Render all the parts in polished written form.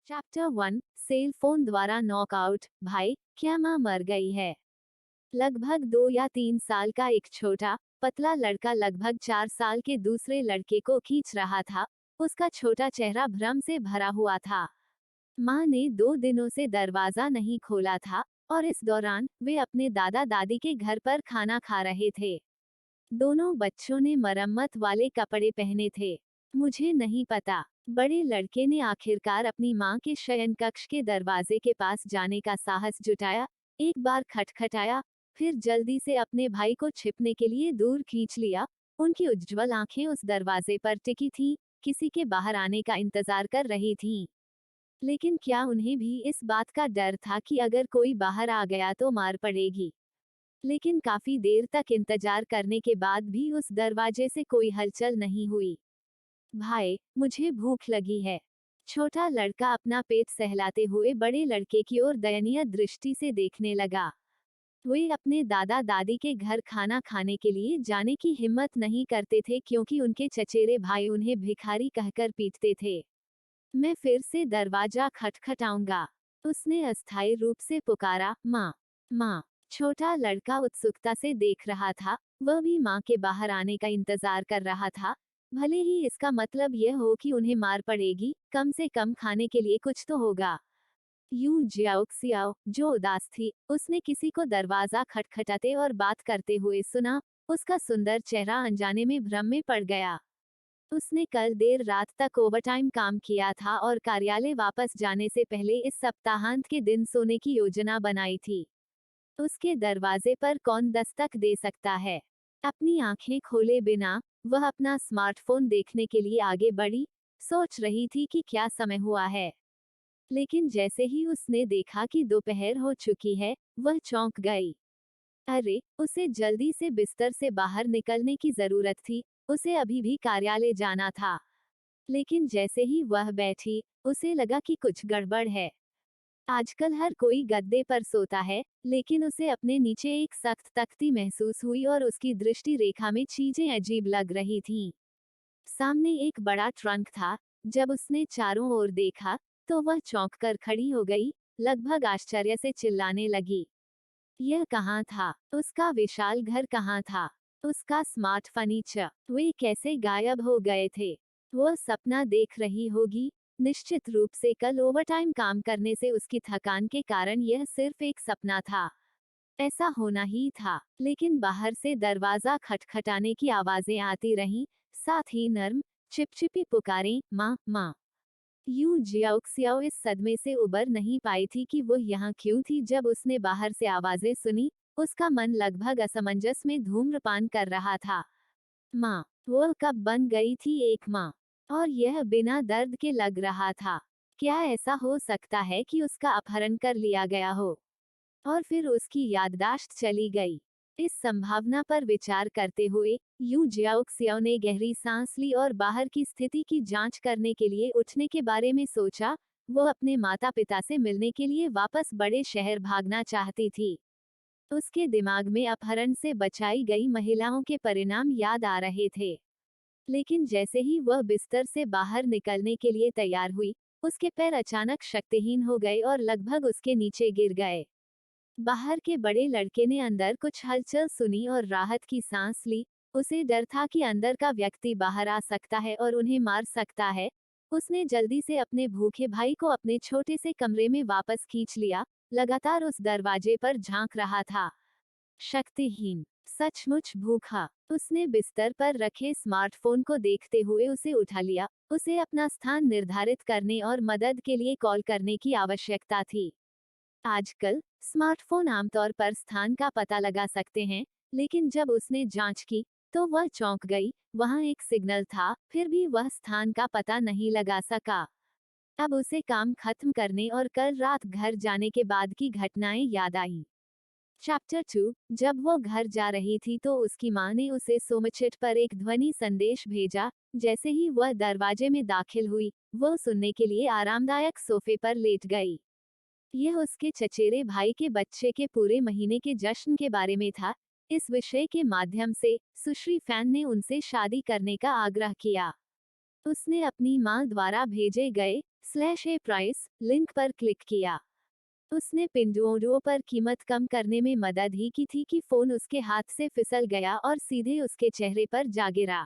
Chapter 1 cell phone द्वारा knockout. भाई, क्या माँ मर गई है? लगभग 2 या 3 साल का एक छोटा पतला लड़का लगभग 4 साल के दूसरे लड़के को खींच रहा था। उसका छोटा चेहरा भ्रम से भरा हुआ था। माँ ने 2 दिनों से दरवाजा नहीं खोला था और इस दौरान वे अपने दादा दादी के घर पर खाना खा रहे थे। दोनों बच्चों ने मरम्मत वाले कपड़े पहने थे। मुझे नहीं पता। बड़े लड़के ने आखिरकार अपनी माँ के शयन कक्ष के दरवाजे के पास जाने का साहस जुटाया। एक बार खटखटाया, फिर जल्दी से अपने भाई को छिपने के लिए दूर खींच लिया। उनकी उज्ज्वल आंखें उस दरवाजे पर टिकी थीं, किसी के बाहर आने का इंतजार कर रही थीं। लेकिन क्या उन्हें भी इस बात का डर था कि अगर कोई बाहर आ गया तो मार पड़ेगी? लेकिन काफी देर तक इंतजार करने के बाद भी उस दरवाजे से कोई हलचल नहीं हुई। भाई, मुझे भूख लगी है। छोटा लड़का अपना पेट सहलाते हुए बड़े लड़के की ओर दयनीय दृष्टि से देखने लगा। वे अपने दादा दादी के घर खाना खाने के लिए जाने की हिम्मत नहीं करते थे क्योंकि उनके चचेरे भाई उन्हें भिखारी कहकर पीटते थे। मैं फिर से दरवाजा खटखटाऊंगा, उसने अस्थायी रूप से पुकारा। माँ, माँ। छोटा लड़का उत्सुकता से देख रहा था। वह भी माँ के बाहर आने का इंतजार कर रहा था। भले ही इसका मतलब यह हो कि उन्हें मार पड़ेगी, कम से कम खाने के लिए कुछ तो होगा। यूं जियाओ, जो उदास थी, उसने किसी को दरवाजा खटखटाते और बात करते हुए सुना। उसका सुंदर चेहरा अनजाने में भ्रम में पड़ गया। उसने कल देर रात तक ओवरटाइम काम किया था और कार्यालय वापस जाने से पहले इस सप्ताहांत के दिन सोने की योजना बनाई थी। उसके दरवाजे पर कौन दस्तक दे सकता है? अपनी आंखें खोले बिना वह अपना स्मार्टफोन देखने के लिए आगे बढ़ी। सोच रही थी कि क्या समय हुआ है। लेकिन जैसे ही उसने देखा कि दोपहर हो चुकी है, वह चौंक गई। अरे, उसे जल्दी से बिस्तर से बाहर निकलने की जरूरत थी। उसे अभी भी कार्यालय जाना था। लेकिन जैसे ही वह बैठी, उसे लगा कि कुछ गड़बड़ है। आजकल हर कोई गद्दे पर सोता है, लेकिन उसे अपने नीचे एक सख्त तख्ती महसूस हुई और उसकी दृष्टि रेखा में चीजें अजीब लग रही थीं। सामने एक बड़ा ट्रंक था। जब उसने चारों ओर देखा, तो वह चौंक कर खड़ी हो गई, लगभग आश्चर्य से चिल्लाने लगी। यह कहाँ था? उसका विशाल घर कहाँ था? उसका स्मार्ट फर्नीचर, वे कैसे गायब हो गए थे? वह सपना देख रही होगी। निश्चित रूप से कल ओवरटाइम काम करने से उसकी थकान के कारण यह सिर्फ एक सपना था। ऐसा होना ही था। लेकिन बाहर से दरवाजा खटखटाने की आवाजें आती रहीं, साथ ही नर्म, चिपचिपी पुकारें, माँ, माँ। यूं जियाओ इस सदमे से उबर नहीं पाई थी कि वह यहाँ क्यों थी। जब उसने बाहर से आवाजें सुनी, उसका मन लगभग असमंजस में धूम्रपान कर रहा था। माँ, वह कब बन गई थी एक माँ? और यह बिना दर्द के लग रहा था। क्या ऐसा हो सकता है कि उसका अपहरण कर लिया गया हो और फिर उसकी याददाश्त चली गई? इस संभावना पर विचार करते हुए यू जियाओक्सियाओ ने गहरी सांस ली और बाहर की स्थिति की जांच करने के लिए उठने के बारे में सोचा। वो अपने माता पिता से मिलने के लिए वापस बड़े शहर भागना चाहती थी। उसके दिमाग में अपहरण से बचाई गई महिलाओं के परिणाम याद आ रहे थे। लेकिन जैसे ही वह बिस्तर से बाहर निकलने के लिए तैयार हुई, उसके पैर अचानक शक्तिहीन हो गए और लगभग उसके नीचे गिर गए। बाहर के बड़े लड़के ने अंदर कुछ हलचल सुनी और राहत की सांस ली। उसे डर था कि अंदर का व्यक्ति बाहर आ सकता है और उन्हें मार सकता है। उसने जल्दी से अपने भूखे भाई को अपने छोटे से कमरे में वापस खींच लिया, लगातार उस दरवाजे पर झांक रहा था। शक्तिहीन, सचमुच भूखा। उसने बिस्तर पर रखे स्मार्टफोन को देखते हुए उसे उठा लिया। उसे अपना स्थान निर्धारित करने और मदद के लिए कॉल करने की आवश्यकता थी। आजकल स्मार्टफोन आमतौर पर स्थान का पता लगा सकते हैं, लेकिन जब उसने जांच की, तो वह चौंक गई। वहां एक सिग्नल था, फिर भी वह स्थान का पता नहीं लगा सका। अब उसे काम खत्म करने और कल रात घर जाने के बाद की घटनाएं याद आई। चैप्टर 2 जब वो घर जा रही थी तो उसकी माँ ने उसे सोमचिट पर एक ध्वनि संदेश भेजा। जैसे ही वह दरवाजे में दाखिल हुई, वह सुनने के लिए आरामदायक सोफे पर लेट गई। यह उसके चचेरे भाई के बच्चे के पूरे महीने के जश्न के बारे में था। इस विषय के माध्यम से सुश्री फैन ने उनसे शादी करने का आग्रह किया। उसने अपनी मां द्वारा भेजे गए /a प्राइस लिंक पर क्लिक किया। उसने पिंडोरो पर कीमत कम करने में मदद ही की थी कि फोन उसके हाथ से फिसल गया और सीधे उसके चेहरे पर जा गिरा।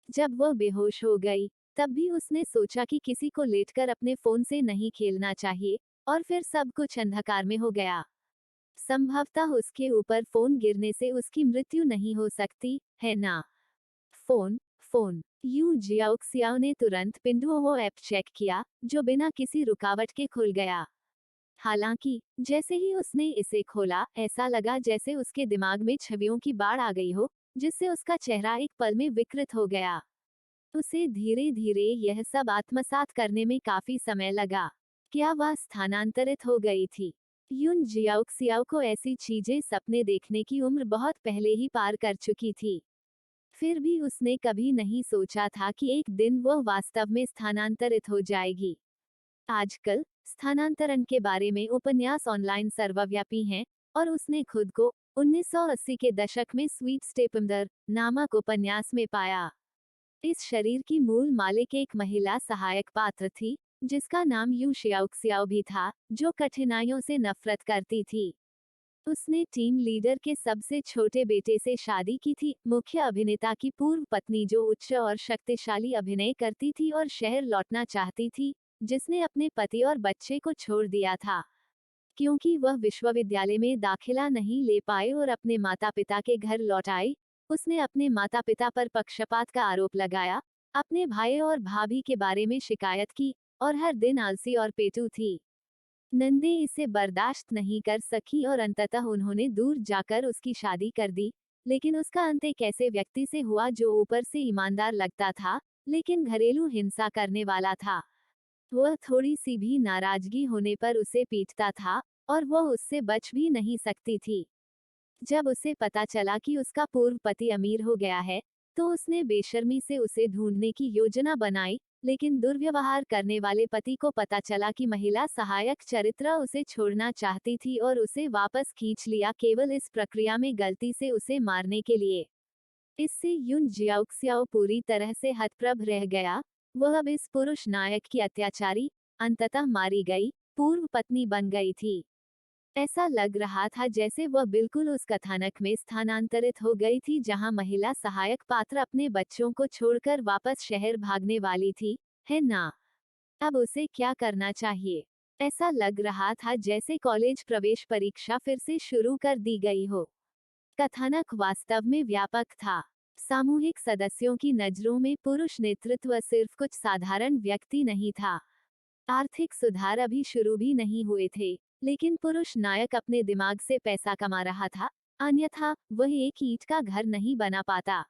जब वह बेहोश हो गई, तब भी उसने सोचा कि किसी को लेटकर अपने फोन से नहीं खेलना चाहिए, और फिर सब कुछ अंधकार में हो गया। संभवतः उसके ऊपर फोन गिरने से उसकी मृत्यु नहीं हो सकती, है ना? फोन फोन यू जियाओक्सियाओ ने तुरंत पिंडुओ ऐप चेक किया, जो बिना किसी रुकावट के खुल गया। हालांकि जैसे ही उसने इसे खोला, ऐसा लगा जैसे उसके दिमाग में छवियों की बाढ़ आ गई हो, जिससे उसका चेहरा एक पल में विकृत हो गया। उसे धीरे धीरे यह सब आत्मसात करने में काफी समय लगा। क्या वह स्थानांतरित हो गई थी? युन जियाओक्सियाओ को ऐसी चीजें सपने देखने की उम्र बहुत पहले ही पार कर चुकी थी। फिर भी उसने कभी नहीं सोचा था कि एक दिन वह वास्तव में स्थानांतरित हो जाएगी। आजकल स्थानांतरण के बारे में उपन्यास ऑनलाइन सर्वव्यापी हैं, और उसने खुद को 1980 के दशक में स्वीट स्टेपमदर नामक उपन्यास में पाया। इस शरीर की मूल मालिक एक महिला सहायक पात्र थी, जिसका नाम यू शियाओक्सियाओ भी था, जो कठिनाइयों से नफरत करती थी। उसने टीम लीडर के सबसे छोटे बेटे से शादी की थी, मुख्य अभिनेता की पूर्व पत्नी जो उच्च और शक्तिशाली अभिनय करती थी और शहर लौटना चाहती थी, जिसने अपने पति और बच्चे को छोड़ दिया था। क्योंकि वह विश्वविद्यालय में दाखिला नहीं ले पाए और अपने माता पिता के घर लौट आई, उसने अपने माता पिता पर पक्षपात का आरोप लगाया, अपने भाई और भाभी के बारे में शिकायत की, और हर दिन आलसी और पेटू थी। नंदे इसे बर्दाश्त नहीं कर सकी और अंततः उन्होंने दूर जाकर उसकी शादी कर दी, लेकिन उसका अंत एक ऐसे व्यक्ति से हुआ जो ऊपर से ईमानदार लगता था, लेकिन घरेलू हिंसा करने वाला था। वह थोड़ी सी भी नाराजगी होने पर उसे पीटता था, और वह उससे बच भी नहीं सकती थी। जब उसे पता चला कि उसका पूर्व पति अमीर हो गया है, तो उसने बेशर्मी से उसे ढूंढने की योजना बनाई, लेकिन दुर्व्यवहार करने वाले पति को पता चला कि महिला सहायक चरित्र उसे छोड़ना चाहती थी और उसे वापस खींच लिया, केवल इस प्रक्रिया में गलती से उसे मारने के लिए। इससे युन जियाओक्सियाओ पूरी तरह से हतप्रभ रह गया। वह अब इस पुरुष नायक की अत्याचारी, अंततः मारी गई, पूर्व पत्नी बन गई थी। ऐसा लग रहा था जैसे वह बिल्कुल उस कथानक में स्थानांतरित हो गई थी जहां महिला सहायक पात्र अपने बच्चों को छोड़कर वापस शहर भागने वाली थी, है ना? अब उसे क्या करना चाहिए? ऐसा लग रहा था जैसे कॉलेज प्रवेश परीक्षा फिर से शुरू कर दी गई हो। कथानक वास्तव में व्यापक था। सामूहिक सदस्यों की नजरों में पुरुष नेतृत्व सिर्फ कुछ साधारण व्यक्ति नहीं था। आर्थिक सुधार अभी शुरू भी नहीं हुए थे, लेकिन पुरुष नायक अपने दिमाग से पैसा कमा रहा था, अन्यथा वह एक ईंट का घर नहीं बना पाता।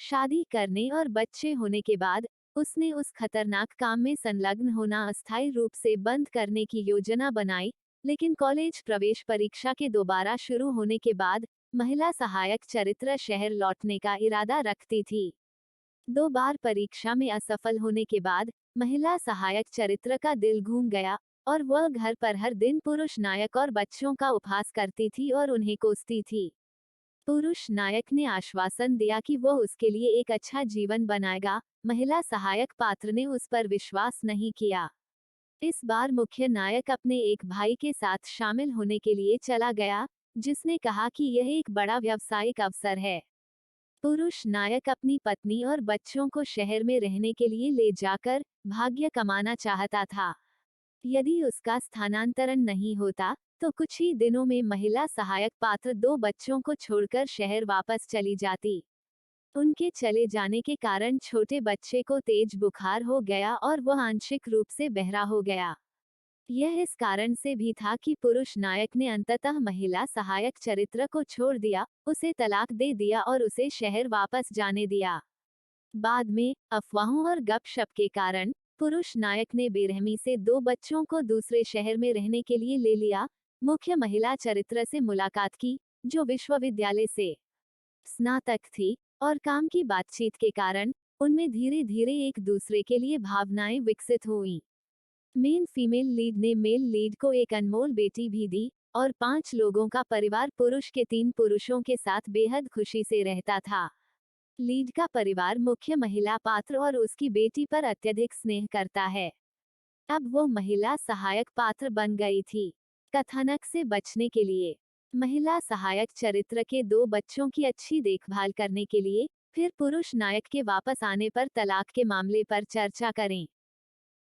शादी करने और बच्चे होने के बाद उसने उस खतरनाक काम में संलग्न होना अस्थायी रूप से बंद करने की योजना बनाई, लेकिन कॉलेज प्रवेश परीक्षा के दोबारा शुरू होने के बाद महिला सहायक चरित्र शहर लौटने का इरादा रखती थी। 2 बार परीक्षा में असफल होने के बाद महिला सहायक चरित्र का दिल घूम गया, और वह घर पर हर दिन पुरुष नायक और बच्चों का उपहास करती थी और उन्हें कोसती थी। पुरुष नायक ने आश्वासन दिया कि वह उसके लिए एक अच्छा जीवन बनाएगा, महिला सहायक पात्र ने उस पर विश्वास नहीं किया। इस बार मुख्य नायक अपने एक भाई के साथ शामिल होने के लिए चला गया, जिसने कहा कि यह एक बड़ा व्यावसायिक अवसर है। पुरुष नायक अपनी पत्नी और बच्चों को शहर में रहने के लिए ले जाकर भाग्य कमाना चाहता था। यदि उसका स्थानांतरण नहीं होता, तो कुछ ही दिनों में महिला सहायक पात्र 2 बच्चों को छोड़कर शहर वापस चली जाती। उनके चले जाने के कारण छोटे बच्चे को तेज बुखार हो गया और वह आंशिक रूप से बहरा हो गया। यह इस कारण से भी था कि पुरुष नायक ने अंततः महिला सहायक चरित्र को छोड़ दिया, उसे तलाक दे दिया और उसे शहर वापस जाने दिया। बाद में अफवाहों और गपशप के कारण पुरुष नायक ने बेरहमी से 2 बच्चों को दूसरे शहर में रहने के लिए ले लिया, मुख्य महिला चरित्र से मुलाकात की, जो विश्वविद्यालय से स्नातक थी, और काम की बातचीत के कारण उनमें धीरे धीरे एक दूसरे के लिए भावनाएं विकसित हुईं। मेन फीमेल लीड ने मेल लीड को एक अनमोल बेटी भी दी, और 5 लोगों का परिवार पुरुष के 3 पुरुषों के साथ बेहद खुशी से रहता था। लीड का परिवार मुख्य महिला पात्र और उसकी बेटी पर अत्यधिक स्नेह करता है। अब वो महिला सहायक पात्र बन गई थी। कथानक से बचने के लिए महिला सहायक चरित्र के 2 बच्चों की अच्छी देखभाल करने के लिए फिर पुरुष नायक के वापस आने पर तलाक के मामले पर चर्चा करें।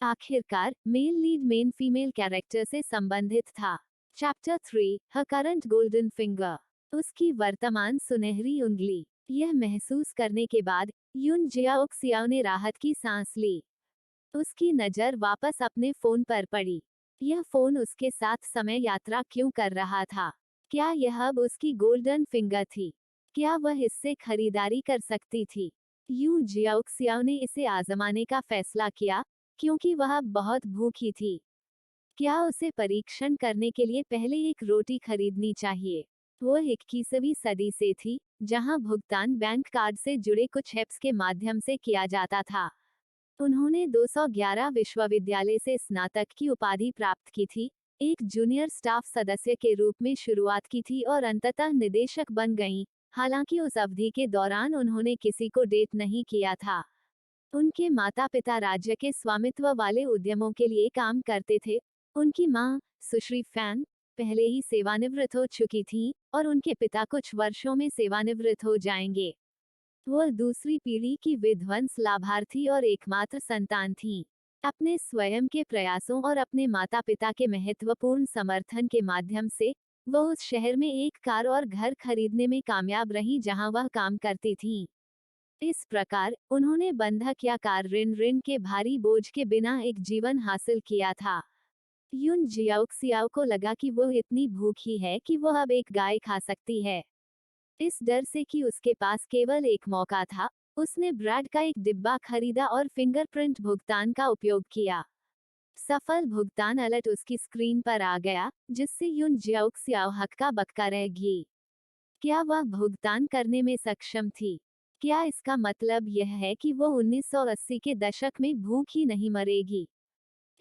आखिरकार male lead main female character से संबंधित था। चैप्टर 3 हर करंट गोल्डन फिंगर, उसकी वर्तमान सुनहरी उंगली। यह महसूस करने के बाद यून जियाओक्सियाओ ने राहत की सांस ली। उसकी नजर वापस अपने फोन पर पड़ी। यह फोन उसके साथ समय यात्रा क्यों कर रहा था? क्या यह अब उसकी गोल्डन फिंगर थी? क्या वह इससे खरीदारी कर सकती थी? यू जियाओक्सियाओ ने इसे आजमाने का फैसला किया क्योंकि वह अब बहुत भूखी थी। क्या उसे परीक्षण करने के लिए पहले एक रोटी खरीदनी चाहिए? वो 21वीं सदी से थी, जहां भुगतान बैंक कार्ड से जुड़े कुछ ऐप्स के माध्यम से किया जाता था। उन्होंने 211 विश्वविद्यालय से स्नातक की उपाधि प्राप्त की थी, एक जूनियर स्टाफ सदस्य के रूप में शुरुआत की थी और अंततः निदेशक बन गईं। हालांकि उस अवधि के दौरान उन्होंने किसी को डेट नहीं किया था। उनके माता-पिता राज्य के स्वामित्व वाले उद्यमों के लिए काम करते थे। उनकी मां, सुश्री फैन, पहले ही सेवानिवृत्त हो चुकी थीं और उनके पिता कुछ वर्षों में सेवानिवृत्त हो जाएंगे। वह दूसरी पीढ़ी की विध्वंस लाभार्थी और एकमात्र संतान थीं। अपने स्वयं के प्रयासों और अपने माता-पिता के महत्वपूर्ण समर्थन के माध्यम से वह उस शहर में एक कार और घर खरीदने में कामयाब रहीं जहां वह काम करती थीं। इस प्रकार उन्होंने बंधक या कार ऋण के भारी बोझ के बिना एक जीवन हासिल किया था। यून जियाओक्सियाओ को लगा कि वह इतनी भूखी है कि वह अब एक गाय खा सकती है। इस डर से कि उसके पास केवल एक मौका था, उसने ब्रेड का एक डिब्बा खरीदा और फिंगरप्रिंट भुगतान का उपयोग किया। सफल भुगतान अलर्ट उसकी स्क्रीन पर आ गया, जिससे यून जियाओक्सियाओ हक्का बक्का रह गई। क्या वह भुगतान करने में सक्षम थी? क्या इसका मतलब यह है कि वो 1980 के दशक में भूख ही नहीं मरेगी?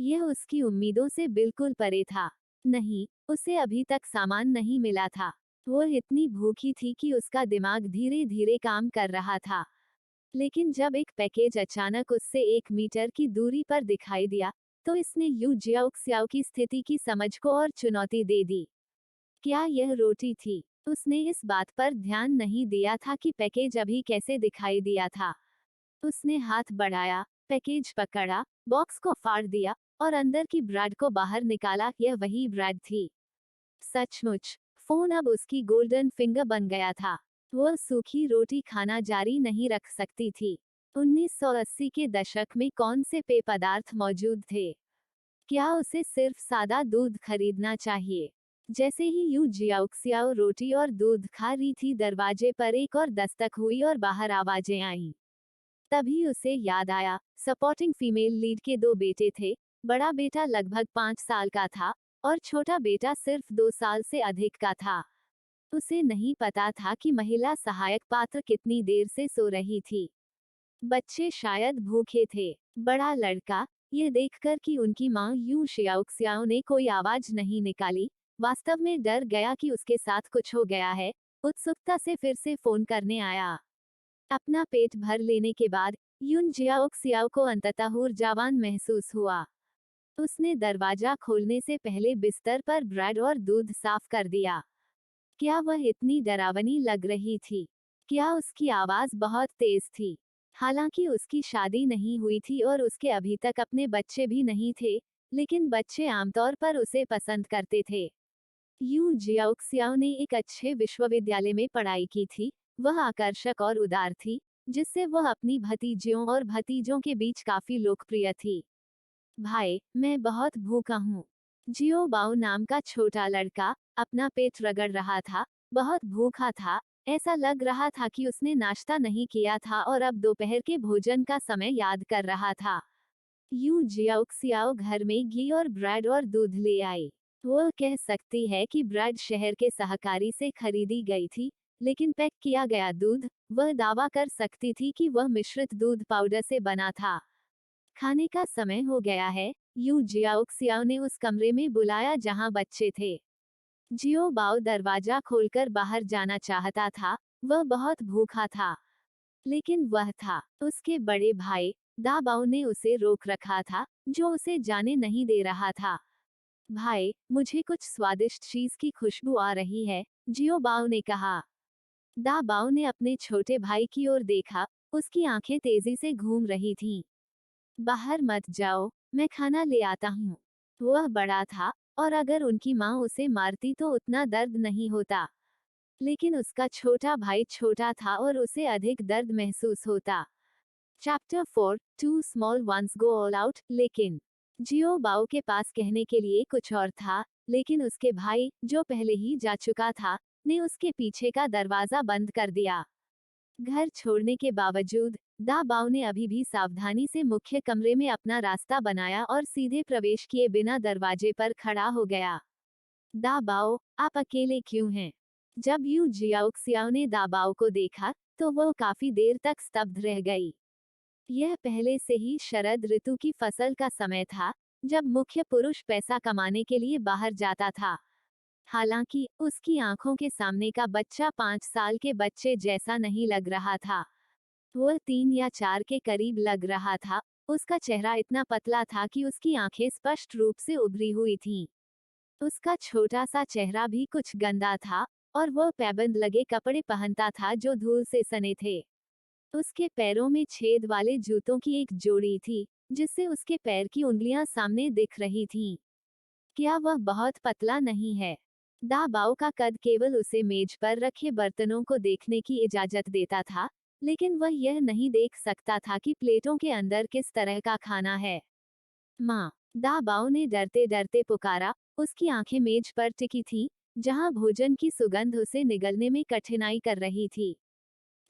यह उसकी उम्मीदों से बिल्कुल परे था। नहीं, उसे अभी तक सामान नहीं मिला था। वो इतनी भूखी थी कि उसका दिमाग धीरे धीरे काम कर रहा था। लेकिन जब एक पैकेज अचानक उससे 1 मीटर की दूरी पर दिखाई दिया, तो इसने यू जियाओक्सियाओ की स्थिति की समझ को और चुनौती दे दी। क्या यह रोटी थी? उसने इस बात पर ध्यान नहीं दिया था कि पैकेज अभी कैसे दिखाई दिया था। उसने हाथ बढ़ाया, पैकेज पकड़ा, बॉक्स को फाड़ दिया और अंदर की ब्रेड को बाहर निकाला। यह वही ब्रेड थी। सचमुच, फोन अब उसकी गोल्डन फिंगर बन गया था। वह सूखी रोटी खाना जारी नहीं रख सकती थी। 1980 के दशक में कौन से पेय पदार्थ मौजूद थे? क्या उसे सिर्फ सादा दूध खरीदना चाहिए? जैसे ही यू जियाओक्सियाओ रोटी और दूध खा रही थी, दरवाजे पर एक और दस्तक हुई और बाहर आवाजें आईं। तभी उसे याद आया, सपोर्टिंग फीमेल लीड के 2 बेटे थे। बड़ा बेटा लगभग 5 साल का था और छोटा बेटा सिर्फ 2 साल से अधिक का था। उसे नहीं पता था कि महिला सहायक पात्र कितनी देर से सो रही थी। बच्चे शायद भूखे थे। बड़ा लड़का, यह देखकर कि उनकी मां यू जियाओक्सियाओ ने कोई आवाज नहीं निकाली, वास्तव में डर गया कि उसके साथ कुछ हो गया है। उत्सुकता से फिर से फोन करने आया। अपना पेट भर लेने के बाद यून जियाओक्सियाओ को अंततः ऊर्जावान महसूस हुआ। उसने दरवाजा खोलने से पहले बिस्तर पर ब्रेड और दूध साफ कर दिया। क्या वह इतनी डरावनी लग रही थी? क्या उसकी आवाज बहुत तेज थी? हालांकि उसकी शादी नहीं हुई थी और उसके अभी तक अपने बच्चे भी नहीं थे, लेकिन बच्चे आमतौर पर उसे पसंद करते थे। यू जियाओक्सियाओ ने एक अच्छे विश्वविद्यालय में पढ़ाई की थी। वह आकर्षक और उदार थी, जिससे वह अपनी भतीजियों और भतीजों के बीच काफी लोकप्रिय थी। भाई, मैं बहुत भूखा हूँ। जियो बाओ नाम का छोटा लड़का अपना पेट रगड़ रहा था। बहुत भूखा था। ऐसा लग रहा था कि उसने नाश्ता नहीं किया था और अब दोपहर के भोजन का समय याद कर रहा था। यू जियाओक्सियाओ घर में घी और ब्रेड और दूध ले आई। वह कह सकती है कि ब्रेड शहर के सहकारी से खरीदी गई थी, लेकिन पैक किया गया दूध, वह दावा कर सकती थी कि वह मिश्रित दूध पाउडर से बना था। खाने का समय हो गया है, यू जियाओक्सियाओ ने उस कमरे में बुलाया जहां बच्चे थे। जियो बाओ दरवाजा खोलकर बाहर जाना चाहता था। वह बहुत भूखा था। लेकिन वह था। उसके बड़े भाई, दाबाओ ने उसे रोक रखा था, जो उसे जाने नहीं दे रहा था। भाई, मुझे कुछ स्वादिष्ट चीज की खुशबू आ रही है, जियोबाओ ने कहा। दाबाओ ने अपने छोटे भाई की ओर देखा, उसकी आंखें तेजी से घूम रही थीं। बाहर मत जाओ, मैं खाना ले आता हूँ। वह बड़ा था, और अगर उनकी माँ उसे मारती तो उतना दर्द नहीं होता। लेकिन उसका छोटा भाई छोटा था और उसे अधिक दर्द महसूस होता। Chapter 4, two small ones go all out. लेकिन जियो बाओ के पास कहने के लिए कुछ और था, लेकिन उसके भाई, जो पहले ही जा चुका था, ने उसके पीछे का दरवाजा बंद कर दिया। घर छोड़ने के बावजूद दा बाओ ने अभी भी सावधानी से मुख्य कमरे में अपना रास्ता बनाया और सीधे प्रवेश किए बिना दरवाजे पर खड़ा हो गया। दा बाओ, आप अकेले क्यों हैं? जब यू जियाओक्सियाओ ने दा बाओ को देखा, तो वो काफी देर तक स्तब्ध रह गई। यह पहले से ही शरद ऋतु की फसल का समय था, जब मुख्य पुरुष पैसा कमाने के लिए बाहर जाता था। हालांकि उसकी आंखों के सामने का बच्चा 5 साल के बच्चे जैसा नहीं लग रहा था। वह 3 या 4 के करीब लग रहा था। उसका चेहरा इतना पतला था कि उसकी आंखें स्पष्ट रूप से उभरी हुई थीं। उसका छोटा सा चेहरा भी कुछ गंदा था, और वह पैबंद लगे कपड़े पहनता था जो धूल से सने थे। उसके पैरों में छेद वाले जूतों की एक जोड़ी थी, जिससे उसके पैर की उंगलियां सामने दिख रही थीं। क्या वह बहुत पतला नहीं है? दा बाओ का कद केवल उसे मेज पर रखे बर्तनों को देखने की इजाजत देता था, लेकिन वह यह नहीं देख सकता था कि प्लेटों के अंदर किस तरह का खाना है। माँ, दा बाओ ने डरते डरते पुकारा। उसकी आंखें मेज पर टिकी थीं, जहां भोजन की सुगंध उसे निगलने में कठिनाई कर रही थी।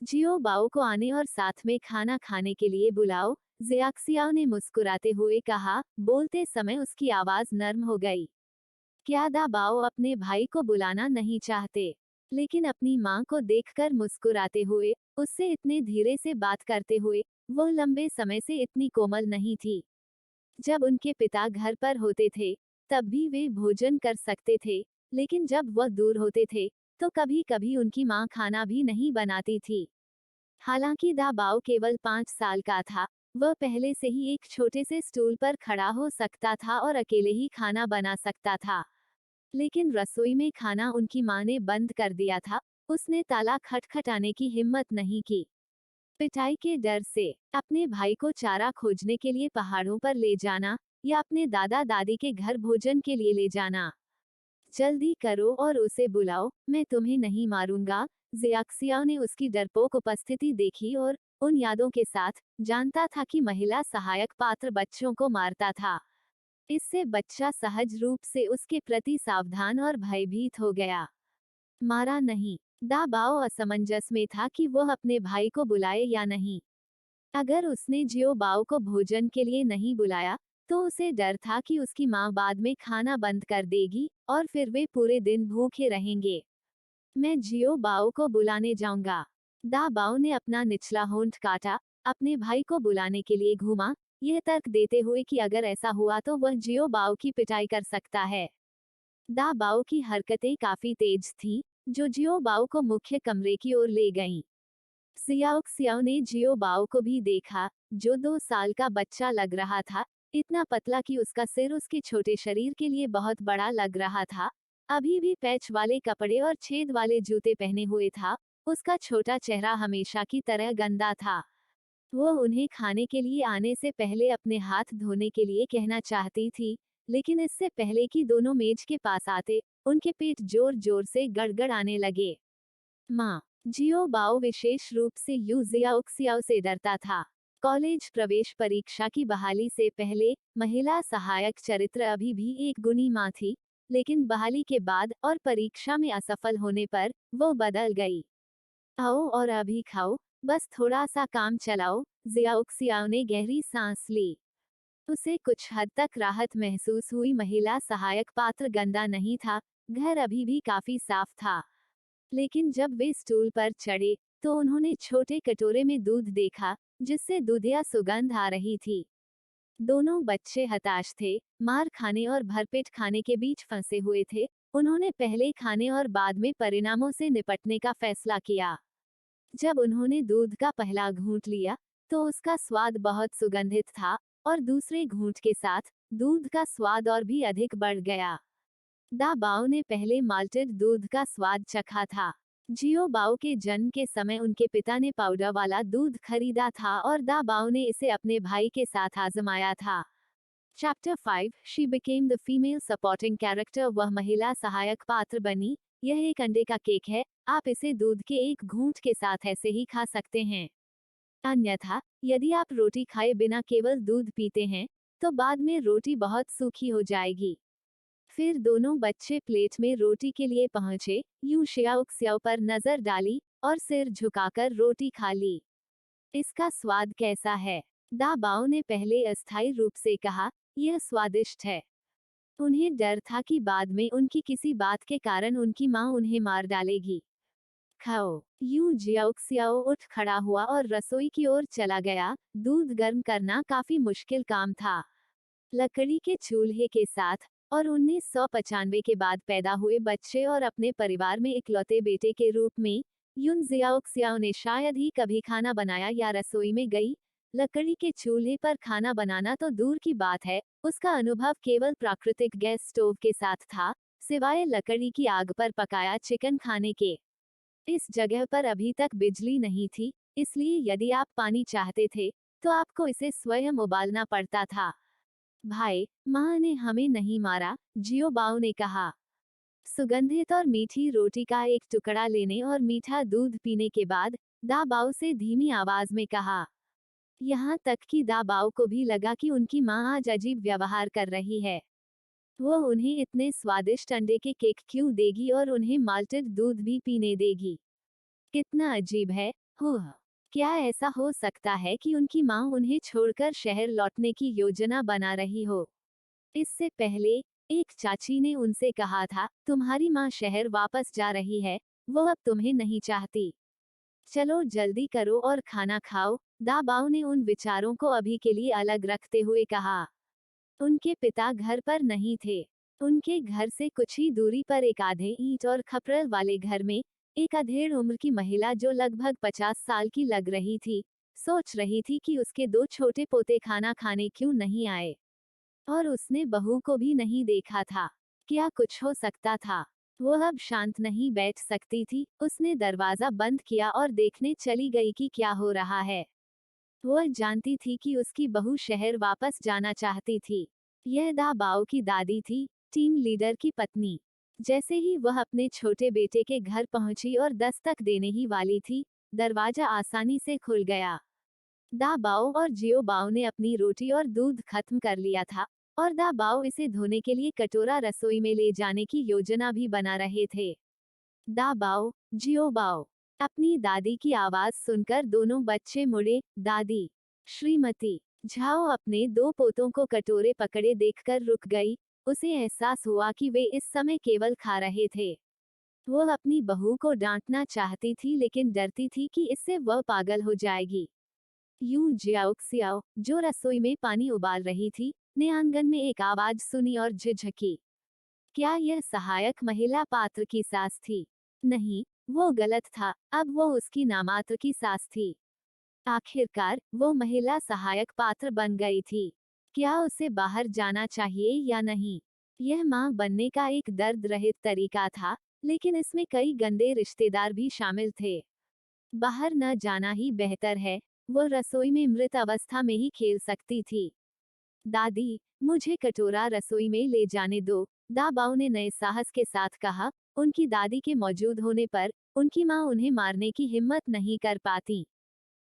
जियो बाओ को आने और साथ में खाना खाने के लिए बुलाओ, जियाक्सियाओ ने मुस्कुराते हुए कहा। बोलते समय उसकी आवाज नर्म हो गई। क्या दा बाओ अपने भाई को बुलाना नहीं चाहते? लेकिन अपनी माँ को देखकर मुस्कुराते हुए, उससे इतने धीरे से बात करते हुए, वो लंबे समय से इतनी कोमल नहीं थी। जब उनके पिता घर पर होते थे, तब भी वे भोजन कर सकते थे, लेकिन जब वह दूर होते थे, तो कभी कभी उनकी माँ खाना भी नहीं बनाती थी। हालांकि दा बाओ केवल 5 साल का था, वह पहले से ही एक छोटे से स्टूल पर खड़ा हो सकता था और अकेले ही खाना बना सकता था। लेकिन रसोई में खाना उनकी माँ ने बंद कर दिया था। उसने ताला खटखटाने की हिम्मत नहीं की, पिटाई के डर से। अपने भाई को चारा खोजने के लिए पहाड़ों पर ले जाना, या अपने दादा दादी के घर भोजन के लिए ले जाना। जल्दी करो और उसे बुलाओ, मैं तुम्हें नहीं मारूंगा। जियाक्सिया ने उसकी डरपोक उपस्थिति देखी और उन यादों के साथ जानता था कि महिला सहायक पात्र बच्चों को मारता था। इससे बच्चा सहज रूप से उसके प्रति सावधान और भयभीत हो गया। मारा नहीं। दा बाओ असमंजस में था कि वह अपने भाई को बुलाए या नहीं। अगर उसने जियो बाओ को भोजन के लिए नहीं बुलाया, तो उसे डर था कि उसकी माँ बाद में खाना बंद कर देगी, और फिर वे पूरे दिन भूखे रहेंगे। मैं जियो बाओ को बुलाने जाऊंगा। दा बाओ ने अपना निचला होंठ काटा, अपने भाई को बुलाने के लिए घूमा, यह तर्क देते हुए कि अगर ऐसा हुआ तो वह जियो बाओ की पिटाई कर सकता है। दा बाओ की हरकतें काफी तेज थीं, जो जियो बाओ को मुख्य कमरे की ओर ले गईं। सियाओक्सियाओ ने जियो बाओ को भी देखा, जो 2 साल का बच्चा लग रहा था, इतना पतला कि उसका सिर उसके छोटे शरीर के लिए बहुत बड़ा लग रहा था। अभी भी पैच वाले कपड़े और छेद वाले जूते पहने हुए था। उसका छोटा चेहरा हमेशा की तरह गंदा था। वो उन्हें खाने के लिए आने से पहले अपने हाथ धोने के लिए कहना चाहती थी, लेकिन इससे पहले कि दोनों मेज के पास आते, उनके पेट जोर जोर से गड़गड़ाने लगे। माँ, जियो बाओ विशेष रूप से यू जियाओक्सियाओ से डरता था। कॉलेज प्रवेश परीक्षा की बहाली से पहले महिला सहायक चरित्र अभी भी एक गुणी माँ थी, लेकिन बहाली के बाद और परीक्षा में असफल होने पर वो बदल गई। आओ और अभी खाओ, बस थोड़ा सा काम चलाओ। जियाओक्सियाओ ने गहरी सांस ली। उसे कुछ हद तक राहत महसूस हुई। महिला सहायक पात्र गंदा नहीं था, घर अभी भी काफी साफ था। लेकिन जब वे स्टूल पर चढ़े, तो उन्होंने छोटे कटोरे में दूध देखा, जिससे दूधिया सुगंध आ रही थी। दोनों बच्चे हताश थे, मार खाने और भरपेट खाने के बीच फंसे हुए थे। उन्होंने पहले खाने और बाद में परिणामों से निपटने का फैसला किया। जब उन्होंने दूध का पहला घूंट लिया, तो उसका स्वाद बहुत सुगंधित था, और दूसरे घूंट के साथ दूध का स्वाद और भी अधिक बढ़ गया। दा बाओ ने पहले माल्टेड दूध का स्वाद चखा था। जियो बाओ के जन्म के समय उनके पिता ने पाउडर वाला दूध खरीदा था और दा बाओ ने इसे अपने भाई के साथ आजमाया था। Chapter 5 she became the female supporting character. वह महिला सहायक पात्र बनी। यह एक अंडे का केक है, आप इसे दूध के एक घूंट के साथ ऐसे ही खा सकते हैं। अन्यथा, यदि आप रोटी खाए बिना केवल दूध पीते हैं, तो बाद में रोटी बहुत सूखी हो जाएगी। फिर दोनों बच्चे प्लेट में रोटी के लिए पहुंचे। यू शियाओक्सियाओ पर नजर डाली और सिर झुकाकर रोटी खा ली। इसका स्वाद कैसा है? दा बाओ ने पहले अस्थायी रूप से कहा, यह स्वादिष्ट है। उन्हें डर था कि बाद में उनकी किसी बात के कारण उनकी मां उन्हें मार डालेगी। खाओ। यू जियाओक्सियाओ उठ खड़ा हुआ और रसोई की ओर चला गया। दूध गर्म करना काफी मुश्किल काम था। लकड़ी के चूल्हे के साथ, और 1995 के बाद पैदा हुए बच्चे और अपने परिवार में इकलौते बेटे के रूप में, युन जियाओक्सियाओ ने शायद ही कभी खाना बनाया या रसोई में गई। लकड़ी के चूल्हे पर खाना बनाना तो दूर की बात है, उसका अनुभव केवल प्राकृतिक गैस स्टोव के साथ था, सिवाय लकड़ी की आग पर पकाया चिकन खाने के। इस जगह पर अभी तक बिजली नहीं थी, इसलिए यदि आप पानी चाहते थे, तो आपको इसे स्वयं उबालना पड़ता था। भाई, माँ ने हमें नहीं मारा, जियो बाओ ने कहा। सुगंधित और मीठी रोटी का एक टुकड़ा लेने और मीठा दूध पीने के बाद, दा बाओ से धीमी आवाज में कहा। यहाँ तक कि दा बाओ को भी लगा कि उनकी माँ आज अजीब व्यवहार कर रही है। वो उन्हें इतने स्वादिष्ट अंडे के केक क्यों देगी और उन्हें माल्टेड दूध भी पीने देगी? कितना अजीब है। हो, क्या ऐसा हो सकता है कि उनकी माँ उन्हें छोड़कर शहर लौटने की योजना बना रही हो? इससे पहले एक चाची ने उनसे कहा था, तुम्हारी माँ शहर वापस जा रही है, वो अब तुम्हें नहीं चाहती। चलो जल्दी करो और खाना खाओ। दा बाओ ने उन विचारों को अभी के लिए अलग रखते हुए कहा। उनके पिता घर पर नहीं थे। उनके घर से कुछ ही दूरी पर एक आधे ईंट और खपरल वाले घर में, एक अधेड़ उम्र की महिला जो लगभग 50 साल की लग रही थी, सोच रही थी कि उसके दो छोटे पोते खाना खाने क्यों नहीं आए। और उसने बहू को भी नहीं देखा था। क्या कुछ हो सकता था? वो अब शांत नहीं बैठ सकती थी। उसने दरवाजा बंद किया और देखने चली गई कि क्या हो रहा है। वह जानती थी कि उसकी बहू शहर वापस जाना चाहती थी। यह दा बाओ की दादी थी, टीम लीडर की पत्नी। जैसे ही वह अपने छोटे बेटे के घर पहुंची और दस्तक देने ही वाली थी, दरवाजा आसानी से खुल गया। दा बाओ और जियो बाओ ने अपनी रोटी और दूध खत्म कर लिया था, और दा बाओ इसे धोने के लिए कटोरा रसोई में ले जाने की योजना भी बना रहे थे। दा बाओ, जियो बाओ। अपनी दादी की आवाज सुनकर दोनों बच्चे मुड़े। दादी, श्रीमती झाओ अपने दो पोतों को कटोरे पकड़े देखकर रुक गई। उसे एहसास हुआ कि वे इस समय केवल खा रहे थे। वो अपनी बहू को डांटना चाहती थी लेकिन डरती थी कि इससे वह पागल हो जाएगी। यू जियाओक्सियाओ, जो रसोई में पानी उबाल रही थी, ने आंगन में एक आवाज सुनी और झिझकी। क्या यह सहायक महिला पात्र की सास थी? नहीं, वो गलत था। अब वो उसकी नामात्र की सास थी। आखिरकार वो महिला सहायक पात्र बन गई थी। क्या उसे बाहर जाना चाहिए या नहीं? यह मां बनने का एक दर्द रहित तरीका था, लेकिन इसमें कई गंदे रिश्तेदार भी शामिल थे। बाहर न जाना ही बेहतर है। वो रसोई में मृत अवस्था में ही खेल सकती थी। दादी, मुझे कटोरा रसोई में ले जाने दो, दा बाओ ने नए साहस के साथ कहा। उनकी दादी के मौजूद होने पर उनकी मां उन्हें मारने की हिम्मत नहीं कर पाती।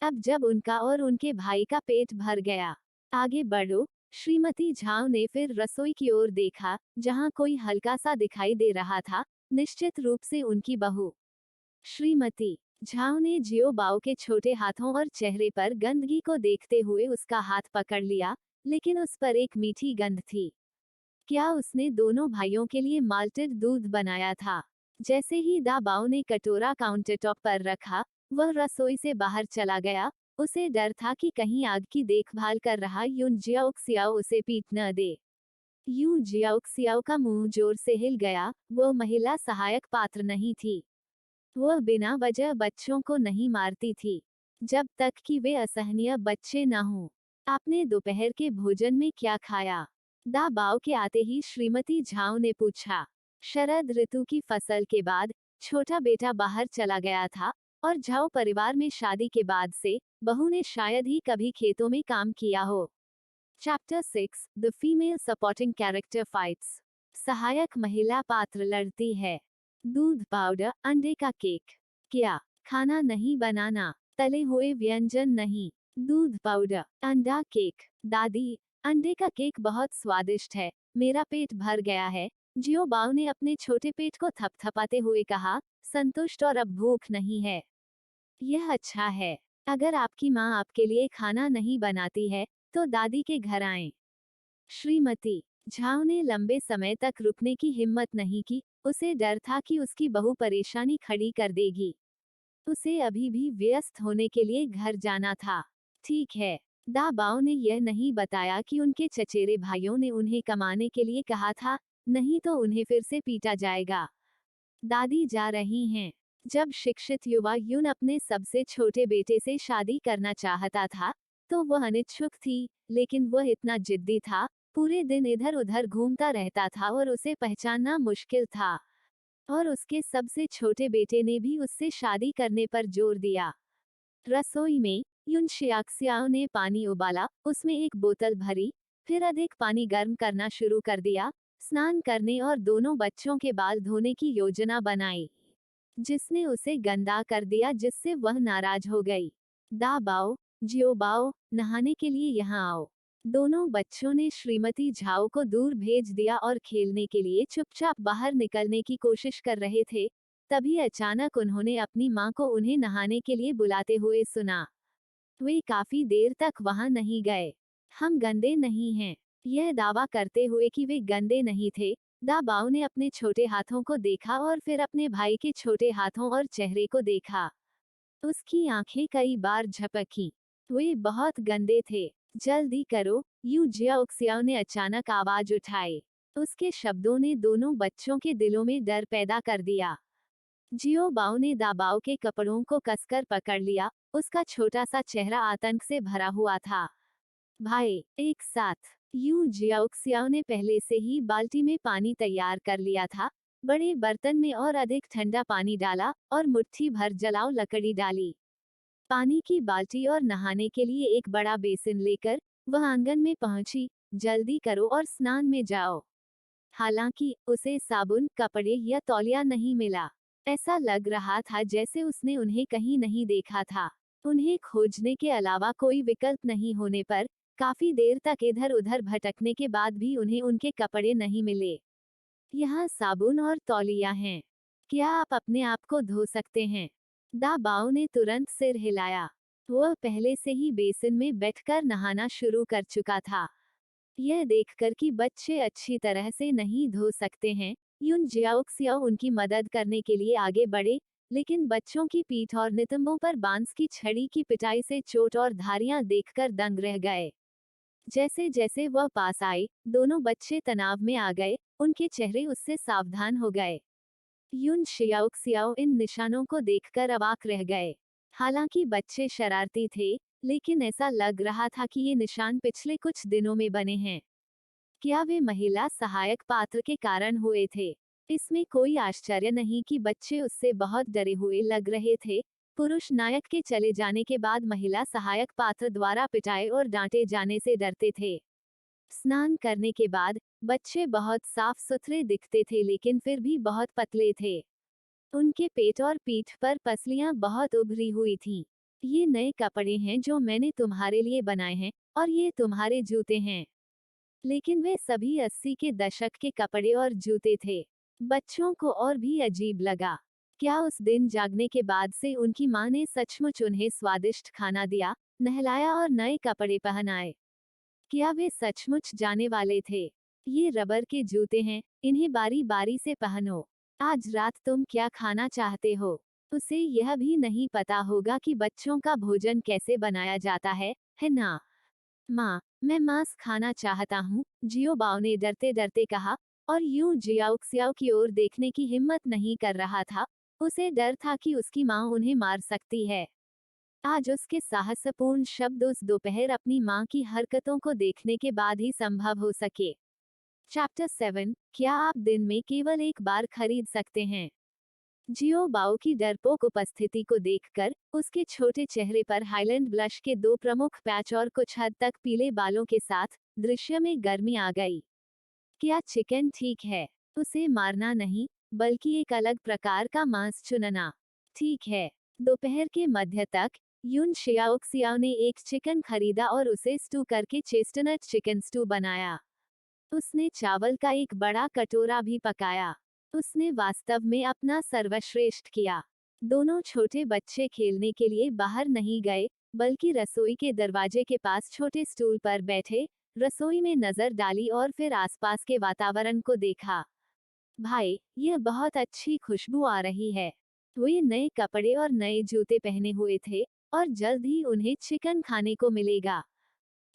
अब जब उनका और उनके भाई का पेट भर गया। आगे बढ़ो। श्रीमती झाओ ने फिर रसोई की ओर देखा, जहां कोई हल्का सा दिखाई दे रहा था, निश्चित रूप से उनकी बहू। श्रीमती झाओ ने जियो बाओ के छोटे हाथों और चेहरे पर गंदगी को देखते हुए उसका हाथ पकड़ लिया, लेकिन उस पर एक मीठी गंध थी। क्या उसने दोनों भाइयों के लिए माल्टेड दूध बनाया था? जैसे ही दा बाओ ने कटोरा काउंटरटॉप पर रखा, वह रसोई से बाहर चला गया। उसे डर था कि कहीं आग की देखभाल कर रहा यून जियाओक्सियाओ उसे पीट न दे। यू जियाओक्सियाओ का मुंह जोर से हिल गया। वो महिला सहायक पात्र नहीं थी। वह बिना वजह बच्चों को नहीं मारती थी। जब तक कि वे असहनीय बच्चे न हों। आपने दोपहर के भोजन में क्या खाया? दा बाव के आते ही श्रीमती झाओ ने पूछा। शरद ऋतु की फसल के बाद छोटा बेटा बाहर चला गया था और झाओ परिवार में शादी के बाद से बहू ने शायद ही कभी खेतों में काम किया हो। Chapter 6 the female supporting character fights. सहायक महिला पात्र लड़ती है। दूध पाउडर, अंडे का केक। क्या? खाना नहीं बनाना, तले हुए व्यंजन नहीं। दूध पाउडर, अंडा केक। दादी, अंडे का केक बहुत स्वादिष्ट है, मेरा पेट भर गया है। जियो बाओ ने अपने छोटे पेट को थपथपाते हुए कहा, संतुष्ट और अब भूख नहीं है। यह अच्छा है। अगर आपकी माँ आपके लिए खाना नहीं बनाती है, तो दादी के घर आएं। श्रीमती झाओ ने लंबे समय तक रुकने की हिम्मत नहीं की, उसे डर था कि उसकी बहू परेशानी खड़ी कर देगी। उसे अभी भी व्यस्त होने के लिए घर जाना था। ठीक है। दा बाओ ने यह नहीं बताया कि उनके चचेरे भाइयों ने उन्हें कमाने के लिए कहा था, नहीं तो उन्हें फिर से पीटा जाएगा। दादी जा रही हैं। जब शिक्षित युवा यून अपने सबसे छोटे बेटे से शादी करना चाहता था, तो वह अनिच्छुक थी, लेकिन वह इतना जिद्दी था, पूरे दिन इधर उधर घूमता रहता था और उसे पहचानना मुश्किल था। और उसके सबसे छोटे बेटे ने भी उससे शादी करने पर जोर दिया। रसोई में युन शियाक्सियाओ ने पानी उबाला, उसमें एक बोतल भरी, फिर अधिक पानी गर्म करना शुरू कर दिया, स्नान करने और दोनों बच्चों के बाल धोने की योजना बनाई, जिसने उसे गंदा कर दिया, जिससे वह नाराज हो गई। दा बाओ, जियो बाओ, नहाने के लिए यहाँ आओ। दोनों बच्चों ने श्रीमती झाओ को दूर भेज दिया और खेलने के लिए चुपचाप बाहर निकलने की कोशिश कर रहे थे। तभी अचानक उन्होंने अपनी माँ को उन्हें नहाने के लिए बुलाते हुए सुना। वे काफी देर तक वहां नहीं गए। हम गंदे नहीं हैं, यह दावा करते हुए कि वे गंदे नहीं थे। दा बाओ ने अपने छोटे हाथों को देखा और फिर अपने भाई के छोटे हाथों और चेहरे को देखा। उसकी आंखें कई बार झपकी। वे बहुत गंदे थे। जल्दी करो, यू जियाओक्सियाओ ने अचानक आवाज उठाई। उसके शब्दों ने दोनों बच्चों के दिलों में डर पैदा कर दिया। जियो बाओ ने दाबाओ के कपड़ों को कसकर पकड़ लिया, उसका छोटा सा चेहरा आतंक से भरा हुआ था। भाई, एक साथ। यू जियाओक्सियाओ ने पहले से ही बाल्टी में पानी तैयार कर लिया था, बड़े बर्तन में और अधिक ठंडा पानी डाला और मुट्ठी भर जलाओ लकड़ी डाली। पानी की बाल्टी और नहाने के लिए एक बड़ा बेसिन लेकर वह आंगन में पहुंची। जल्दी करो और स्नान में जाओ। हालांकि उसे साबुन, कपड़े या तौलिया नहीं मिला। ऐसा लग रहा था जैसे उसने उन्हें कहीं नहीं देखा था। उन्हें खोजने के अलावा कोई विकल्प नहीं होने पर काफी देर तक इधर उधर भटकने के बाद भी उन्हें उनके कपड़े नहीं मिले। यहाँ साबुन और तौलिया हैं। क्या आप अपने आप को धो सकते हैं? दा बाओ ने तुरंत सिर हिलाया। वह पहले से ही बेसिन में बैठकर नहाना शुरू कर चुका था। यह देखकर कि बच्चे अच्छी तरह से नहीं धो सकते हैं, युन जियाओक्सियाओ उनकी मदद करने के लिए आगे बढ़े, लेकिन बच्चों की पीठ और नितंबों पर बांस की छड़ी की पिटाई से चोट और धारियां देखकर दंग रह गए। जैसे जैसे वह पास आए, दोनों बच्चे तनाव में आ गए, उनके चेहरे उससे सावधान हो गए। युन शियाओक्सियाओ इन निशानों को देखकर अवाक रह गए। हालांकि बच्चे शरारती थे, लेकिन ऐसा लग रहा था कि ये निशान पिछले कुछ दिनों में बने हैं। क्या वे महिला सहायक पात्र के कारण हुए थे? इसमें कोई आश्चर्य नहीं कि बच्चे उससे बहुत डरे हुए लग रहे थे। पुरुष नायक के चले जाने के बाद महिला सहायक पात्र द्वारा पिटाए और डांटे जाने से डरते थे। स्नान करने के बाद बच्चे बहुत साफ सुथरे दिखते थे, लेकिन फिर भी बहुत पतले थे। उनके पेट और पीठ पर पसलियां बहुत उभरी हुई थीं। ये नए कपड़े हैं जो मैंने तुम्हारे लिए बनाए हैं, और ये तुम्हारे जूते हैं। लेकिन वे सभी 80 के दशक के कपड़े और जूते थे। बच्चों को और भी अजीब लगा। क्या उस दिन जागने के बाद से उनकी माँ ने सचमुच उन्हें स्वादिष्ट खाना दिया, नहलाया और नए कपड़े पहनाए? क्या वे सचमुच जाने वाले थे? ये रबर के जूते हैं, इन्हें बारी बारी से पहनो। आज रात तुम क्या खाना चाहते हो? उसे यह भी नहीं पता होगा कि बच्चों का भोजन कैसे बनाया जाता है ना? माँ, मैं मांस खाना चाहता हूँ, जियो बाओ ने डरते डरते कहा, और यूं जियाओक्सियाओ की ओर देखने की हिम्मत नहीं कर रहा था। उसे डर था कि उसकी माँ उन्हें मार सकती है। आज उसके साहसपूर्ण शब्द उस दोपहर अपनी माँ की हरकतों को देखने के बाद ही संभव हो सके। चैप्टर 7, क्या आप दिन में केवल एक बार खरीद सकते हैं? जियो बाओ की डरपोक उपस्थिति को देखकर उसके छोटे चेहरे पर हाईलैंड ब्लश के दो प्रमुख पैच और कुछ हद तक पीले बालों के साथ दृश्य में गर्मी आ गई। क्या चिकन ठीक है? उसे मारना नहीं, बल्कि एक अलग प्रकार का मांस चुनना ठीक है। दोपहर के मध्य तक यून शियाओक्सियाओ ने एक चिकन खरीदा और उसे स्टू करके चेस्टनट चिकन स्टू बनाया। उसने चावल का एक बड़ा कटोरा भी पकाया। उसने वास्तव में अपना सर्वश्रेष्ठ किया। दोनों छोटे बच्चे खेलने के लिए बाहर नहीं गए, बल्कि रसोई के दरवाजे के पास छोटे स्टूल पर बैठे, रसोई में नजर डाली और फिर आसपास के वातावरण को देखा। भाई, यह बहुत अच्छी खुशबू आ रही है। वे नए कपड़े और नए जूते पहने हुए थे, और जल्द ही उन्हें चिकन खाने को मिलेगा।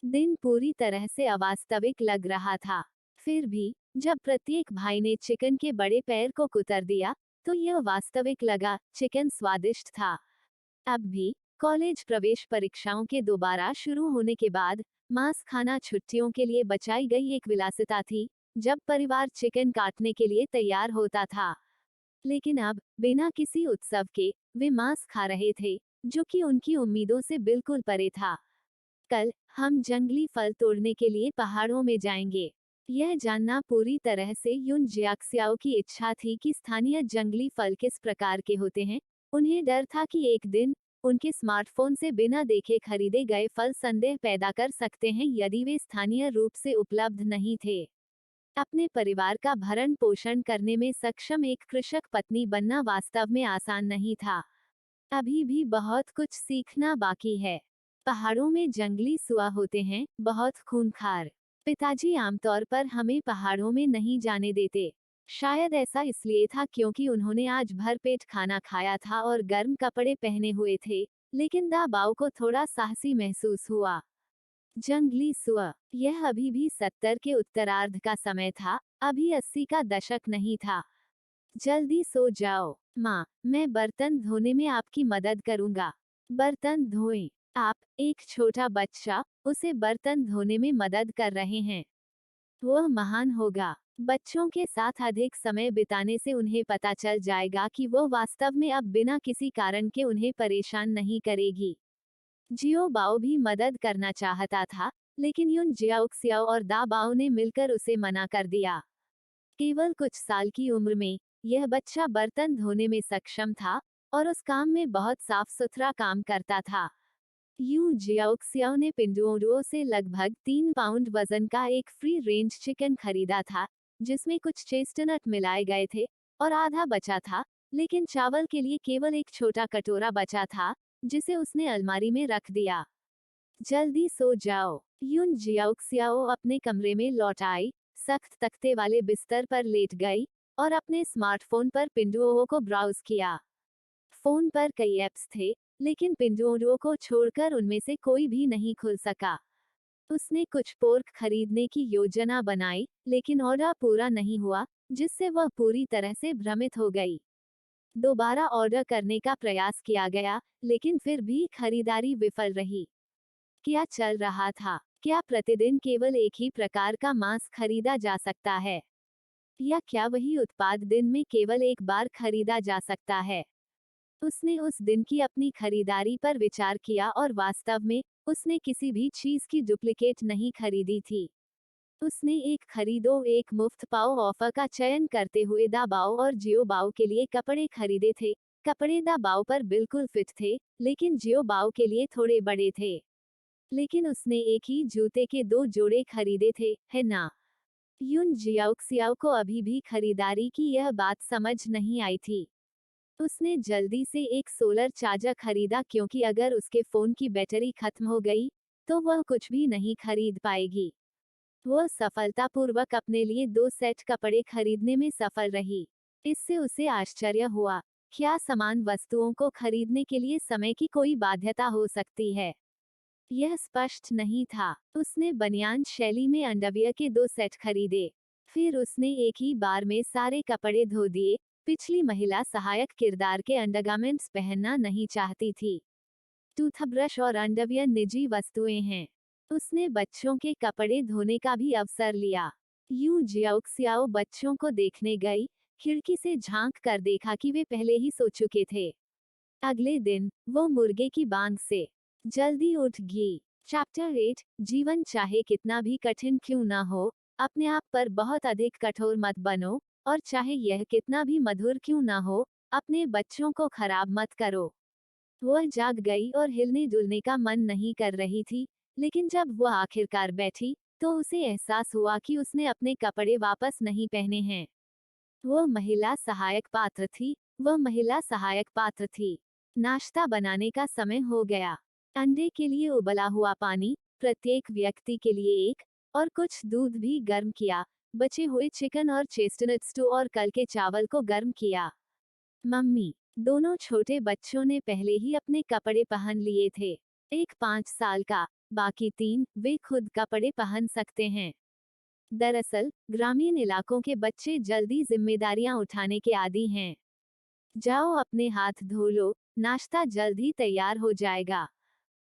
दिन पूरी तरह से अवास्तविक लग रहा था। फिर भी जब प्रत्येक भाई ने चिकन के बड़े पैर को कुतर दिया, तो यह वास्तविक लगा। चिकन स्वादिष्ट था। अब भी कॉलेज प्रवेश परीक्षाओं के दोबारा शुरू होने के बाद मांस खाना छुट्टियों के लिए बचाई गई एक विलासिता थी, जब परिवार चिकन काटने के लिए तैयार होता था। लेकिन अब बिना किसी उत्सव के वे मांस खा रहे थे, जो कि उनकी उम्मीदों से बिल्कुल परे था। कल हम जंगली फल तोड़ने के लिए पहाड़ों में जाएंगे। यह जानना पूरी तरह से युन जियाक्सियाओ की इच्छा थी कि स्थानीय जंगली फल किस प्रकार के होते हैं। उन्हें डर था कि एक दिन उनके स्मार्टफोन से बिना देखे खरीदे गए फल संदेह पैदा कर सकते हैं यदि वे स्थानीय रूप से उपलब्ध नहीं थे। अपने परिवार का भरण पोषण करने में सक्षम एक कृषक पत्नी बनना वास्तव में आसान नहीं था। अभी भी बहुत कुछ सीखना बाकी है। पहाड़ों में जंगली सुआ होते हैं, बहुत खूंखार। पिताजी आमतौर पर हमें पहाड़ों में नहीं जाने देते। शायद ऐसा इसलिए था क्योंकि उन्होंने आज भरपेट खाना खाया था और गर्म कपड़े पहने हुए थे, लेकिन दाबाओ को थोड़ा साहसी महसूस हुआ। जंगली सुआ। यह अभी भी 70 के उत्तरार्ध का समय था, अभी 80 का दशक नहीं था। जल्दी सो जाओ माँ, मैं बर्तन धोने में आपकी मदद करूंगा। बर्तन धोएं। आप, एक छोटा बच्चा, उसे बर्तन धोने में मदद कर रहे हैं। वह महान होगा। बच्चों के साथ अधिक समय बिताने से उन्हें पता चल जाएगा कि वो वास्तव में अब बिना किसी कारण के उन्हें परेशान नहीं करेगी। जियो बाओ भी मदद करना चाहता था, लेकिन युन जियाओक्सियाओ और दा बाओ ने मिलकर उसे मना कर दिया। केवल कुछ साल की उम्र में यह बच्चा बर्तन धोने में सक्षम था, और उस काम में बहुत साफ सुथरा काम करता था। यू जियाओक्सियाओ ने पिंडुओडुओ से लगभग 3 पाउंड वजन का एक फ्री रेंज चिकन खरीदा था, जिसमें कुछ चेस्टनट मिलाए गए थे, और आधा बचा था, लेकिन चावल के लिए केवल एक छोटा कटोरा बचा था, जिसे उसने अलमारी में रख दिया। जल्दी सो जाओ। युन जियाओक्सियाओ अपने कमरे में लौट आई, सख्त तख्ते वाले बिस्तर पर लेट गई, और अपने स्मार्टफोन पर पिंडुओ को ब्राउज किया। फोन पर कई ऐप्स थे, लेकिन पिंडुओ को छोड़कर उनमें से कोई भी नहीं खुल सका। उसने कुछ पोर्क खरीदने की योजना बनाई, लेकिन ऑर्डर पूरा नहीं हुआ, जिससे वह पूरी तरह से भ्रमित हो गई। दोबारा ऑर्डर करने का प्रयास किया गया, लेकिन फिर भी खरीदारी विफल रही। क्या चल रहा था? क्या प्रतिदिन केवल एक ही प्रकार का मांस खरीदा जा सकता है? या क्या वही उत्पाद दिन में केवल एक बार खरीदा जा सकता है? उसने उस दिन की अपनी खरीदारी पर विचार किया और वास्तव में उसने किसी भी चीज की डुप्लीकेट नहीं खरीदी थी। उसने एक खरीदो एक मुफ्त पाओ ऑफर का चयन करते हुए दा बाओ और जियो बाओ के लिए कपड़े खरीदे थे। कपड़े दा बाओ पर बिल्कुल फिट थे, लेकिन जियो बाओ के लिए थोड़े बड़े थे। लेकिन उसने एक ही जूते के 2 जोड़े खरीदे थे, है ना? युन जियाओक्सियाओ को अभी भी खरीदारी की यह बात समझ नहीं आई थी। उसने जल्दी से एक सोलर चार्जर खरीदा क्योंकि अगर उसके फोन की बैटरी खत्म हो गई, तो वह कुछ भी नहीं खरीद पाएगी। वह सफलतापूर्वक अपने लिए 2 सेट कपड़े खरीदने में सफल रही। इससे उसे आश्चर्य हुआ, क्या समान वस्तुओं को खरीदने के लिए समय की कोई बाध्यता हो सकती है? यह स्पष्ट नहीं था। उसने बनियान शैली में अंडरवियर के 2 सेट खरीदे। फिर उसने एक ही बार में सारे कपड़े धो दिए। पिछली महिला सहायक किरदार के अंडरगारमेंट्स पहनना नहीं चाहती थी। टूथब्रश और अंडरवियर निजी वस्तुएं हैं। उसने बच्चों के कपड़े धोने का भी अवसर लिया। यू जियाओक्सियाओ बच्चों को देखने गई, खिड़की से झांक कर देखा कि वे पहले ही सो चुके थे। अगले दिन वो मुर्गे की बांग से जल्दी उठ गई। चैप्टर 8, जीवन चाहे कितना भी कठिन क्यों ना हो, अपने आप पर बहुत अधिक कठोर मत बनो, और चाहे यह कितना भी मधुर क्यों ना हो, अपने बच्चों को खराब मत करो। वह जाग गई और हिलने डुलने का मन नहीं कर रही थी, लेकिन जब वह आखिरकार बैठी, तो उसे एहसास हुआ कि उसने अपने कपड़े वापस नहीं पहने हैं। वह महिला सहायक पात्र थी। वह महिला सहायक पात्र थी। नाश्ता बनाने का समय हो गया। अंडे के लिए उबला हुआ पानी, प्रत्येक व्यक्ति के लिए एक, और कुछ दूध भी गर्म किया। बचे हुए चिकन और चेस्टनट स्टू और कल के चावल को गर्म किया। मम्मी, दोनों छोटे बच्चों ने पहले ही अपने कपड़े पहन लिए थे। एक 5 साल का, बाकी 3, वे खुद कपड़े पहन सकते हैं। दरअसल, ग्रामीण इलाकों के बच्चे जल्दी जिम्मेदारियां उठाने के आदी हैं। जाओ अपने हाथ धो लो, नाश्ता जल्द ही तैयार हो जाएगा।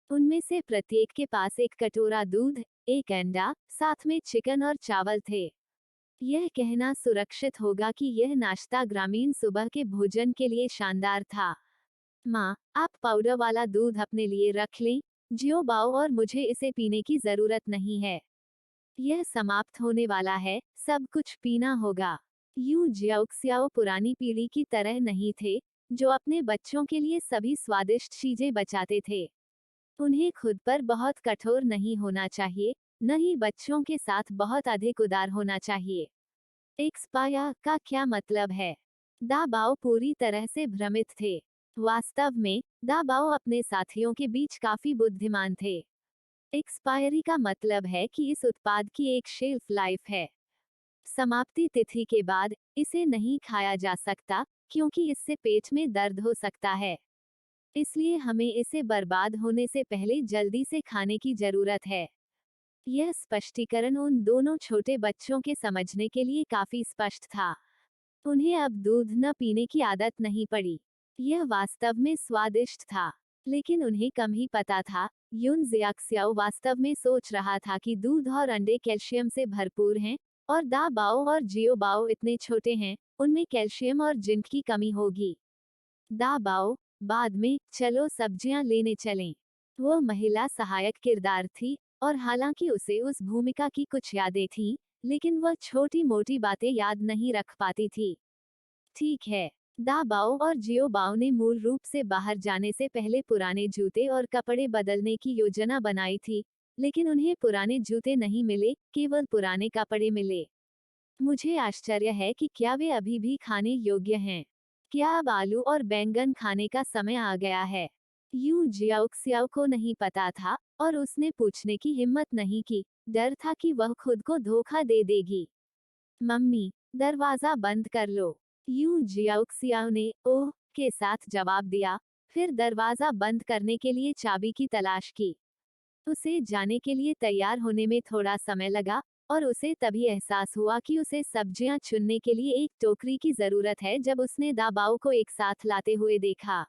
उनमें से प्रत्येक के पास एक कटोरा दूध, एक अंडा, साथ में चिकन और चावल थे। यह कहना सुरक्षित होगा कि यह नाश्ता ग्रामीण सुबह के भोजन के लिए शानदार था। माँ, आप पाउडर वाला दूध अपने लिए रख लें, जियो बाओ, और मुझे इसे पीने की जरूरत नहीं है। यह समाप्त होने वाला है, सब कुछ पीना होगा। यू जियाओक्सियाओ पुरानी पीढ़ी की तरह नहीं थे, जो अपने बच्चों के लिए सभी स्वादिष्ट चीजें बचाते थे। उन्हें खुद पर बहुत कठोर नहीं होना चाहिए, न ही बच्चों के साथ बहुत अधिक उदार होना चाहिए। एक्सपाया का क्या मतलब है? दा बाओ पूरी तरह से भ्रमित थे। वास्तव में, दा बाओ अपने साथियों के बीच काफी बुद्धिमान थे। एक्सपायरी का मतलब है कि इस उत्पाद की एक शेल्फ लाइफ है। समाप्ति तिथि के बाद इसे नहीं खाया जा सकता, क्योंकि इससे पेट में दर्द हो सकता है। इसलिए हमें इसे बर्बाद होने से पहले जल्दी से खाने की जरूरत है। यह स्पष्टीकरण उन दोनों छोटे बच्चों के समझने के लिए काफी स्पष्ट था। उन्हें अब दूध न पीने की आदत नहीं पड़ी। यह वास्तव में स्वादिष्ट था, लेकिन उन्हें कम ही पता था। युन जियाक्सियाओ वास्तव में सोच रहा था कि दूध और अंडे कैल्शियम से भरपूर हैं, और दा बाओ और जियो बाओ इतने छोटे हैं, उनमें कैल्शियम और जिंक की कमी होगी। दा बाओ, बाद में, चलो सब्जियां लेने चलें। वह महिला सहायक किरदार थी, और हालांकि उसे उस भूमिका की कुछ यादें थीं, लेकिन वह छोटी मोटी बातें याद नहीं रख पाती थी। ठीक है। दा बाओ और जियो बाओ ने मूल रूप से बाहर जाने से पहले पुराने जूते और कपड़े बदलने की योजना बनाई थी, लेकिन उन्हें पुराने जूते नहीं मिले, केवल पुराने कपड़े मिले। मुझे आश्चर्य है कि क्या वे अभी भी खाने योग्य हैं। क्या अब आलू और बैंगन खाने का समय आ गया है? यू जियाओक्सियाओ को नहीं पता था, और उसने पूछने की हिम्मत नहीं की। डर था कि वह खुद को धोखा दे देगी। मम्मी, दरवाजा बंद कर लो, यू जियाओक्सियाओ ने ओह के साथ जवाब दिया, फिर दरवाजा बंद करने के लिए चाबी की तलाश की। उसे जाने के लिए तैयार होने में थोड़ा समय लगा, और उसे तभी एहसास हुआ कि उसे सब्जियां चुनने के लिए एक टोकरी की जरूरत है जब उसने दाबाओ को एक साथ लाते हुए देखा।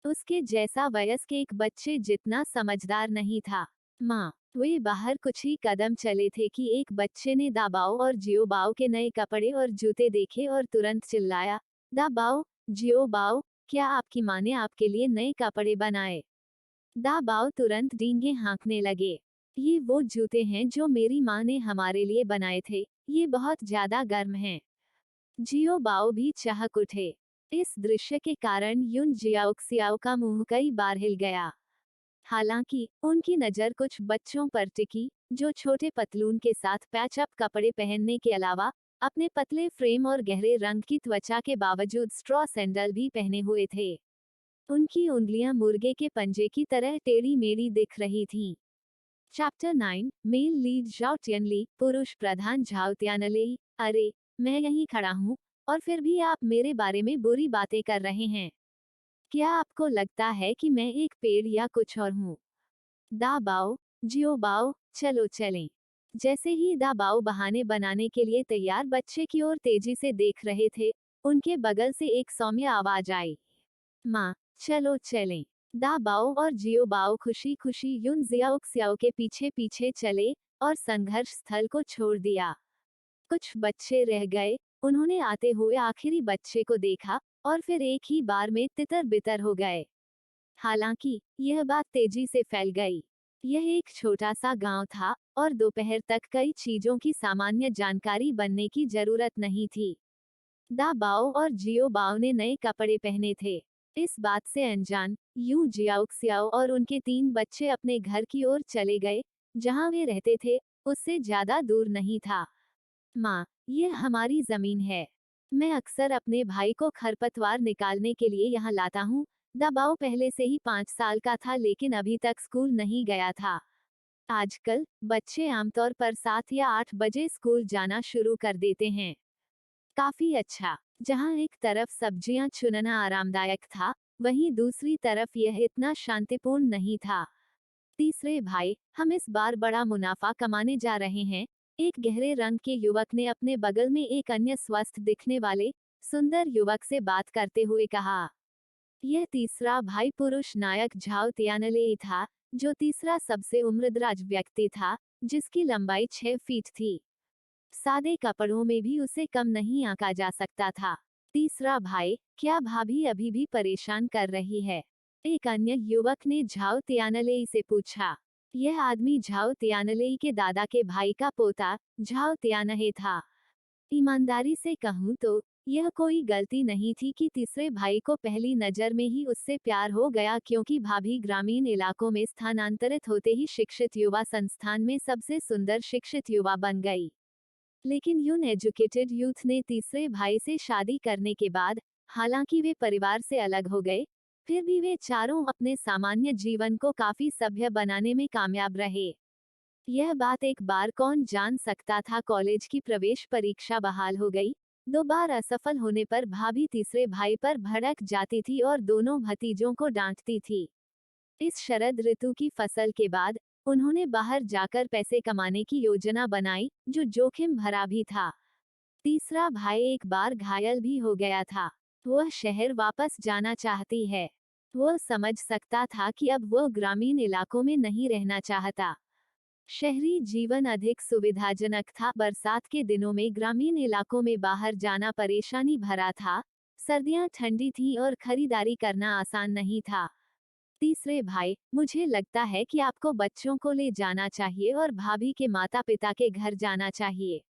उसके जैसा वयस्क एक बच्चे जितना समझदार नहीं था। माँ, वे बाहर कुछ ही कदम चले थे कि एक बच्चे ने दाबाओ और जियोबाओ के नए कपड़े और जूते देखे और तुरंत चिल्लाया, दाबाओ, जियोबाओ, क्या आपकी माँ ने आपके लिए नए कपड़े बनाए? दाबाओ तुरंत डींगे हाँकने लगे। ये वो जूते हैं जो मेरी माँ ने हमारे लिए बनाए थे, ये बहुत ज्यादा गर्म हैं। जियो बाओ भी चहक उठे। इस दृश्य के कारण युन जियाओक्सियाओ का मुंह कई बार हिल गया। हालांकि, उनकी नज़र कुछ बच्चों पर टिकी, जो छोटे पतलून के साथ पैचअप कपड़े पहनने के अलावा, अपने पतले फ्रेम और गहरे रंग की त्वचा के बावजूद स्ट्रॉ सैंडल भी पहने हुए थे। उनकी उंगलियां मुर्गे के पंजे की तरह टेढ़ी मेढ़ी दिख रही थीं। चैप्टर 9, मेल लीड झाओ टियनली, पुरुष प्रधान झाओ तियानली। अरे, मैं यहीं खड़ा हूँ, और फिर भी आप मेरे बारे में बुरी बातें कर रहे हैं। क्या आपको लगता है कि मैं एक पेड़ या कुछ और हूँ? दा बाओ, जियो बाओ, चलो चलें। जैसे ही दा बाओ बहाने बनाने के लिए तैयार बच्चे की ओर तेजी से देख रहे थे, उनके बगल से एक सौम्य आवाज आई, माँ, चलो चलें। दा बाओ और जियो बाओ खुशी खुशी युन जियाओक्सियाओ के पीछे पीछे चले और संघर्ष स्थल को छोड़ दिया। कुछ बच्चे रह गए, उन्होंने आते हुए आखिरी बच्चे को देखा और फिर एक ही बार में तितर बितर हो गए। हालांकि यह बात तेजी से फैल गई। यह एक छोटा सा गांव था और दोपहर तक कई चीजों की सामान्य जानकारी बनने की जरूरत नहीं थी। दा बाओ और जियो बाओ ने नए कपड़े पहने थे। इस बात से अनजान यू जियाओक्सियाओ और उनके 3 बच्चे अपने घर की ओर चले गए। जहां वे रहते थे उससे ज्यादा दूर नहीं था। माँ, ये हमारी जमीन है। मैं अक्सर अपने भाई को खरपतवार निकालने के लिए यहाँ लाता हूँ। दबाव पहले से ही 5 साल का था लेकिन अभी तक स्कूल नहीं गया था। आजकल बच्चे आमतौर पर 7 या 8 बजे स्कूल जाना शुरू कर देते हैं। काफी अच्छा। जहाँ एक तरफ सब्जियां चुनना आरामदायक था, वहीं दूसरी तरफ यह इतना शांतिपूर्ण नहीं था। तीसरे भाई, हम इस बार बड़ा मुनाफा कमाने जा रहे हैं, एक गहरे रंग के युवक ने अपने बगल में एक अन्य स्वस्थ दिखने वाले सुंदर युवक से बात करते हुए कहा। यह तीसरा भाई पुरुष नायक झाओ तियानले था, जो तीसरा सबसे उम्रदराज व्यक्ति था, जिसकी लंबाई 6 फीट थी। सादे कपड़ों में भी उसे कम नहीं आंका जा सकता था। तीसरा भाई, क्या भाभी अभी भी परेशान कर रही है? एक अन्य युवक ने झाओ तियानले से पूछा। यह आदमी झाओ तियानले के दादा के भाई का पोता झाओ तियानहे था। ईमानदारी से कहूँ तो यह कोई गलती नहीं थी कि तीसरे भाई को पहली नजर में ही उससे प्यार हो गया, क्योंकि भाभी ग्रामीण इलाकों में स्थानांतरित होते ही शिक्षित युवा संस्थान में सबसे सुंदर शिक्षित युवा बन गई। लेकिन यून एजुकेटेड यूथ ने तीसरे भाई से शादी करने के बाद, हालांकि वे परिवार से अलग हो गए, फिर भी वे चारों अपने सामान्य जीवन को काफी सभ्य बनाने में कामयाब रहे। यह बात एक बार कौन जान सकता था। कॉलेज की प्रवेश परीक्षा बहाल हो गई। 2 बार असफल होने पर भाभी तीसरे भाई पर भड़क जाती थी और दोनों भतीजों को डांटती थी। इस शरद ऋतु की फसल के बाद उन्होंने बाहर जाकर पैसे कमाने की योजना बनाई, जो जोखिम भरा भी था। तीसरा भाई एक बार घायल भी हो गया था। वह शहर वापस जाना चाहती है। वह समझ सकता था कि अब वह ग्रामीण इलाकों में नहीं रहना चाहता। शहरी जीवन अधिक सुविधाजनक था। बरसात के दिनों में ग्रामीण इलाकों में बाहर जाना परेशानी भरा था। सर्दियां ठंडी थीं और खरीदारी करना आसान नहीं था। तीसरे भाई, मुझे लगता है कि आपको बच्चों को ले जाना चाहिए और भाभी के माता पिता के घर जाना चाहिए।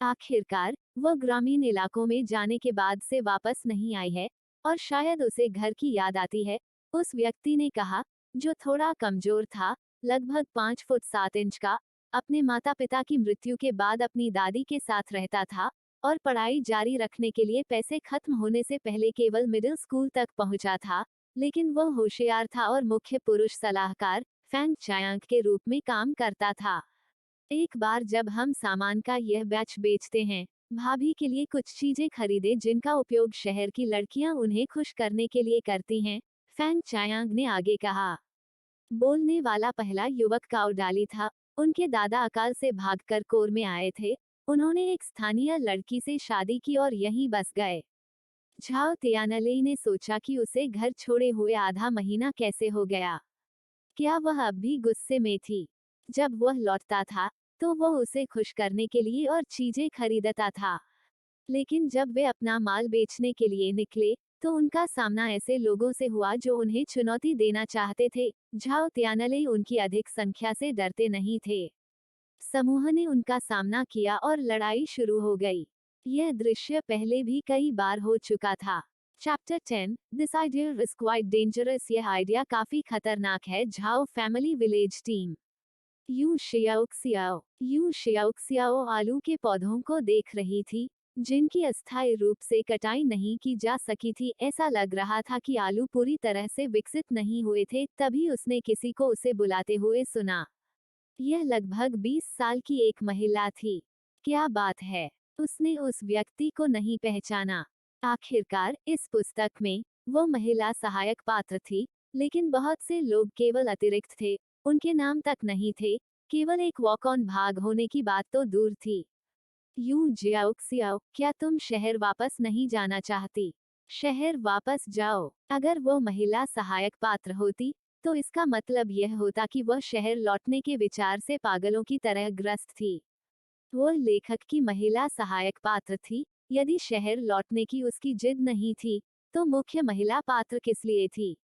आखिरकार वह ग्रामीण इलाकों में जाने के बाद से वापस नहीं आई है और शायद उसे घर की याद आती है, उस व्यक्ति ने कहा, जो थोड़ा कमजोर था, लगभग 5 फुट 7 इंच का, अपने माता पिता की मृत्यु के बाद अपनी दादी के साथ रहता था और पढ़ाई जारी रखने के लिए पैसे खत्म होने से पहले केवल मिडिल स्कूल तक पहुंचा था, लेकिन वह होशियार था और मुख्य पुरुष सलाहकार फैंग चायांग के रूप में काम करता था। एक बार जब हम सामान का यह बैच बेचते हैं, भाभी के लिए कुछ चीजें खरीदे जिनका उपयोग शहर की लड़कियां उन्हें खुश करने के लिए करती हैं, फैंग चायांग ने आगे कहा। बोलने वाला पहला युवक काउडाली था। उनके दादा अकाल से भागकर कोर में आए थे। उन्होंने एक स्थानीय लड़की से शादी की और यहीं बस गए। झाओ तियानले ने सोचा कि उसे घर छोड़े हुए आधा महीना कैसे हो गया। क्या वह अब भी गुस्से में थी? जब वह लौटता था तो वह उसे खुश करने के लिए और चीजें खरीदता था। लेकिन जब वे अपना माल बेचने के लिए निकले तो उनका सामना ऐसे लोगों से हुआ जो उन्हें चुनौती देना चाहते थे। झाओ तियानले उनकी अधिक संख्या से डरते नहीं थे। समूह ने उनका सामना किया और लड़ाई शुरू हो गई। यह दृश्य पहले भी कई बार हो चुका था। Chapter 10, this idea is quite dangerous. यह आइडिया काफी खतरनाक है। Zhao family village team. Yu Xiaoxiao आलू के पौधों को देख रही थी, जिनकी अस्थायी रूप से कटाई नहीं की जा सकी थी। ऐसा लग रहा था कि आलू पूरी तरह से विकसित नहीं हुए थे। तभी उसने किसी को उसे बुलाते हुए सुना। यह लगभग 20 साल की एक महिला थी। क्या बात है, उसने उस व्यक्ति को नहीं पहचाना। आखिरकार इस पुस्तक में वो महिला सहायक पात्र थी, लेकिन बहुत से लोग केवल अतिरिक्त थे, उनके नाम तक नहीं थे। केवल एक वॉक ऑन भाग होने की बात तो दूर थी। यू जियाओक्सियाओ, क्या तुम शहर वापस नहीं जाना चाहती? शहर वापस जाओ। अगर वो महिला सहायक पात्र होती तो इसका मतलब यह होता कि वह शहर लौटने के विचार से पागलों की तरह ग्रस्त थी। वो लेखक की महिला सहायक पात्र थी। यदि शहर लौटने की उसकी जिद नहीं थी तो मुख्य महिला पात्र किस लिए थी?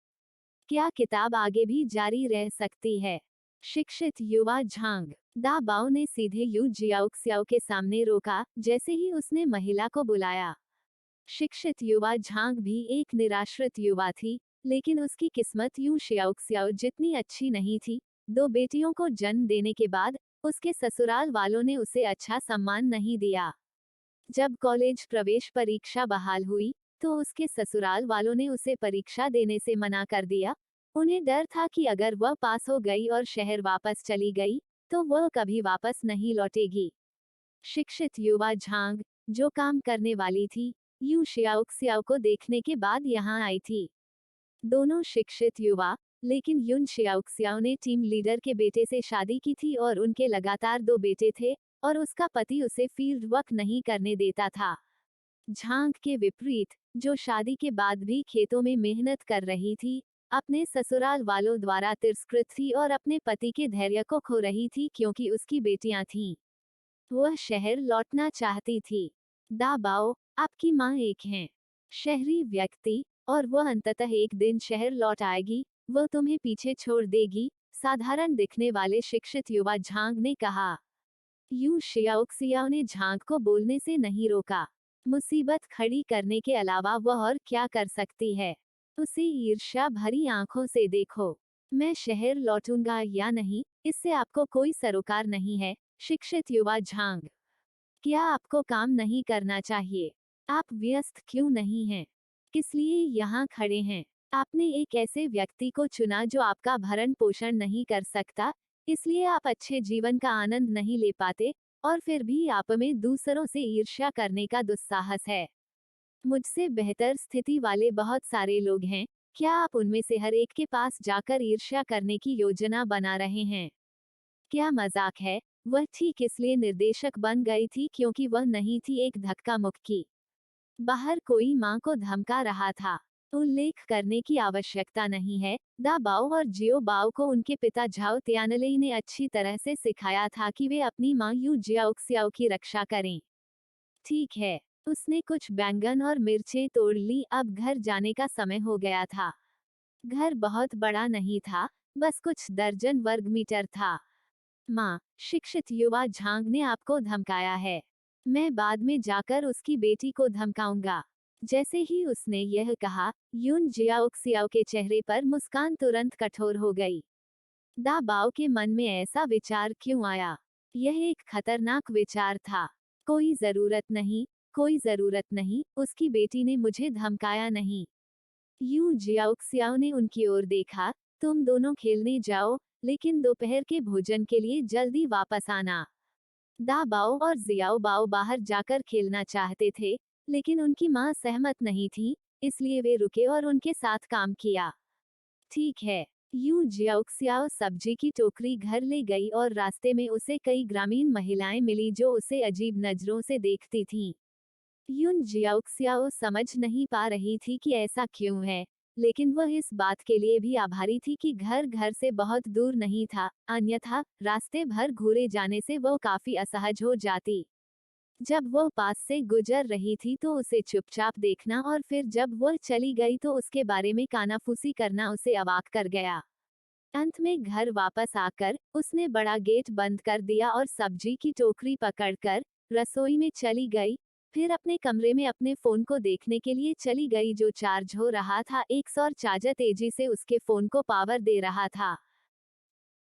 क्या किताब आगे भी जारी रह सकती है? शिक्षित युवा झांग। दा बाओ ने सीधे यू जियाओक्सियाओ के सामने रोका जैसे ही उसने महिला को बुलाया। शिक्षित युवा झांग भी एक निराश्रित युवा थी, लेकिन उसकी किस्मत यू शियाओक्सियाओ जितनी अच्छी नहीं थी। 2 बेटियों को जन्म देने के बाद उसके ससुराल वालों ने उसे अच्छा सम्मान नहीं दिया। जब कॉलेज प्रवेश परीक्षा बहाल हुई तो उसके ससुराल वालों ने उसे परीक्षा देने से मना कर दिया। उन्हें डर था कि अगर वह पास हो गई और शहर वापस चली गई तो वह कभी वापस नहीं लौटेगी। शिक्षित युवा झांग, जो काम करने वाली थी, यू शियाओक्सियाओ को देखने के बाद यहाँ आई थी। दोनों शिक्षित युवा, लेकिन युन शियाओक्सियाओ ने टीम लीडर के बेटे से शादी की थी और उनके लगातार 2 बेटे थे और उसका पति उसे फील्ड वर्क नहीं करने देता था। झांग के विपरीत, जो शादी के बाद भी खेतों में मेहनत कर रही थी, अपने ससुराल वालों द्वारा तिरस्कृत थी और अपने पति के धैर्य को खो रही थी क्योंकि उसकी बेटियां थीं। वह शहर लौटना चाहती थी। दा बाओ, आपकी माँ एक हैं। शहरी व्यक्ति, और वह अंततः एक दिन शहर लौट आएगी, वह तुम्हें पीछे छोड़ देगी, साधारण दिखने वाले शिक्षित युवा झांग ने कहा। यू शियाओक्सियाओ ने झांग को बोलने से नहीं रोका। मुसीबत खड़ी करने के अलावा वह और क्या कर सकती है? उसे ईर्ष्या भरी आंखों से देखो। मैं शहर लौटूंगा या नहीं, इससे आपको कोई सरोकार नहीं है, शिक्षित युवा झांग। क्या आपको काम नहीं करना चाहिए? आप व्यस्त क्यों नहीं हैं? किस लिए यहाँ खड़े हैं? आपने एक ऐसे व्यक्ति को चुना जो आपका भरण पोषण नहीं कर सकता, इसलिए आप अच्छे जीवन का आनंद नहीं ले पाते, और फिर भी आप में दूसरों से ईर्ष्या करने का दुस्साहस है। मुझसे बेहतर स्थिति वाले बहुत सारे लोग हैं, क्या आप उनमें से हर एक के पास जाकर ईर्ष्या करने की योजना बना रहे हैं? क्या मजाक है? वह ठीक इसलिए निर्देशक बन गई थी क्योंकि वह नहीं थी एक धक्का मुक्की। बाहर कोई मां को धमका रहा था। उल्लेख करने की आवश्यकता नहीं है, दा बाओ और जियो बाओ को उनके पिता झाओ तियानलेई ने अच्छी तरह से सिखाया था कि वे अपनी मां यू जियाओक्सियाओ की रक्षा करें। ठीक है, उसने कुछ बैंगन और मिर्चें तोड़ ली। अब घर जाने का समय हो गया था। घर बहुत बड़ा नहीं था, बस कुछ दर्जन वर्ग मीटर था। माँ, शिक्षित युवा झांग ने आपको धमकाया है। मैं बाद में जाकर उसकी बेटी को धमकाऊंगा। जैसे ही उसने यह कहा, यून जियाओक्सियाओ के चेहरे पर मुस्कान तुरंत कठोर हो गई। दा बाओ के मन में ऐसा विचार क्यों आया? यह एक खतरनाक विचार था। कोई जरूरत नहीं, कोई जरूरत नहीं, उसकी बेटी ने मुझे धमकाया नहीं। यू जियाओक्सियाओ ने उनकी ओर देखा। तुम दोनों खेलने जाओ, लेकिन दोपहर के भोजन के लिए जल्दी वापस आना। दा बाओ और जियाओ बाओ बाहर जाकर खेलना चाहते थे, लेकिन उनकी मां सहमत नहीं थी, इसलिए वे रुके और उनके साथ काम किया। ठीक है। यू जियाओक्सियाओ सब्जी की टोकरी घर ले गई और रास्ते में उसे कई ग्रामीण महिलाएं मिली जो उसे अजीब नजरों से देखती थीं। यून जियाओक्सियाओ समझ नहीं पा रही थी कि ऐसा क्यों है, लेकिन वह इस बात के लिए भी आभारी थी कि घर घर से बहुत दूर नहीं था, अन्यथा रास्ते भर घूरे जाने से वह काफी असहज हो जाती। जब वह पास से गुजर रही थी तो उसे चुपचाप देखना और फिर जब वह चली गई तो उसके बारे में कानाफूसी करना उसे अवाक कर गया। अंत में घर वापस आकर उसने बड़ा गेट बंद कर दिया और सब्जी की टोकरी पकड़कर रसोई में चली गई। फिर अपने कमरे में अपने फोन को देखने के लिए चली गई जो चार्ज हो रहा था। एक सौर चार्जर तेजी से उसके फोन को पावर दे रहा था।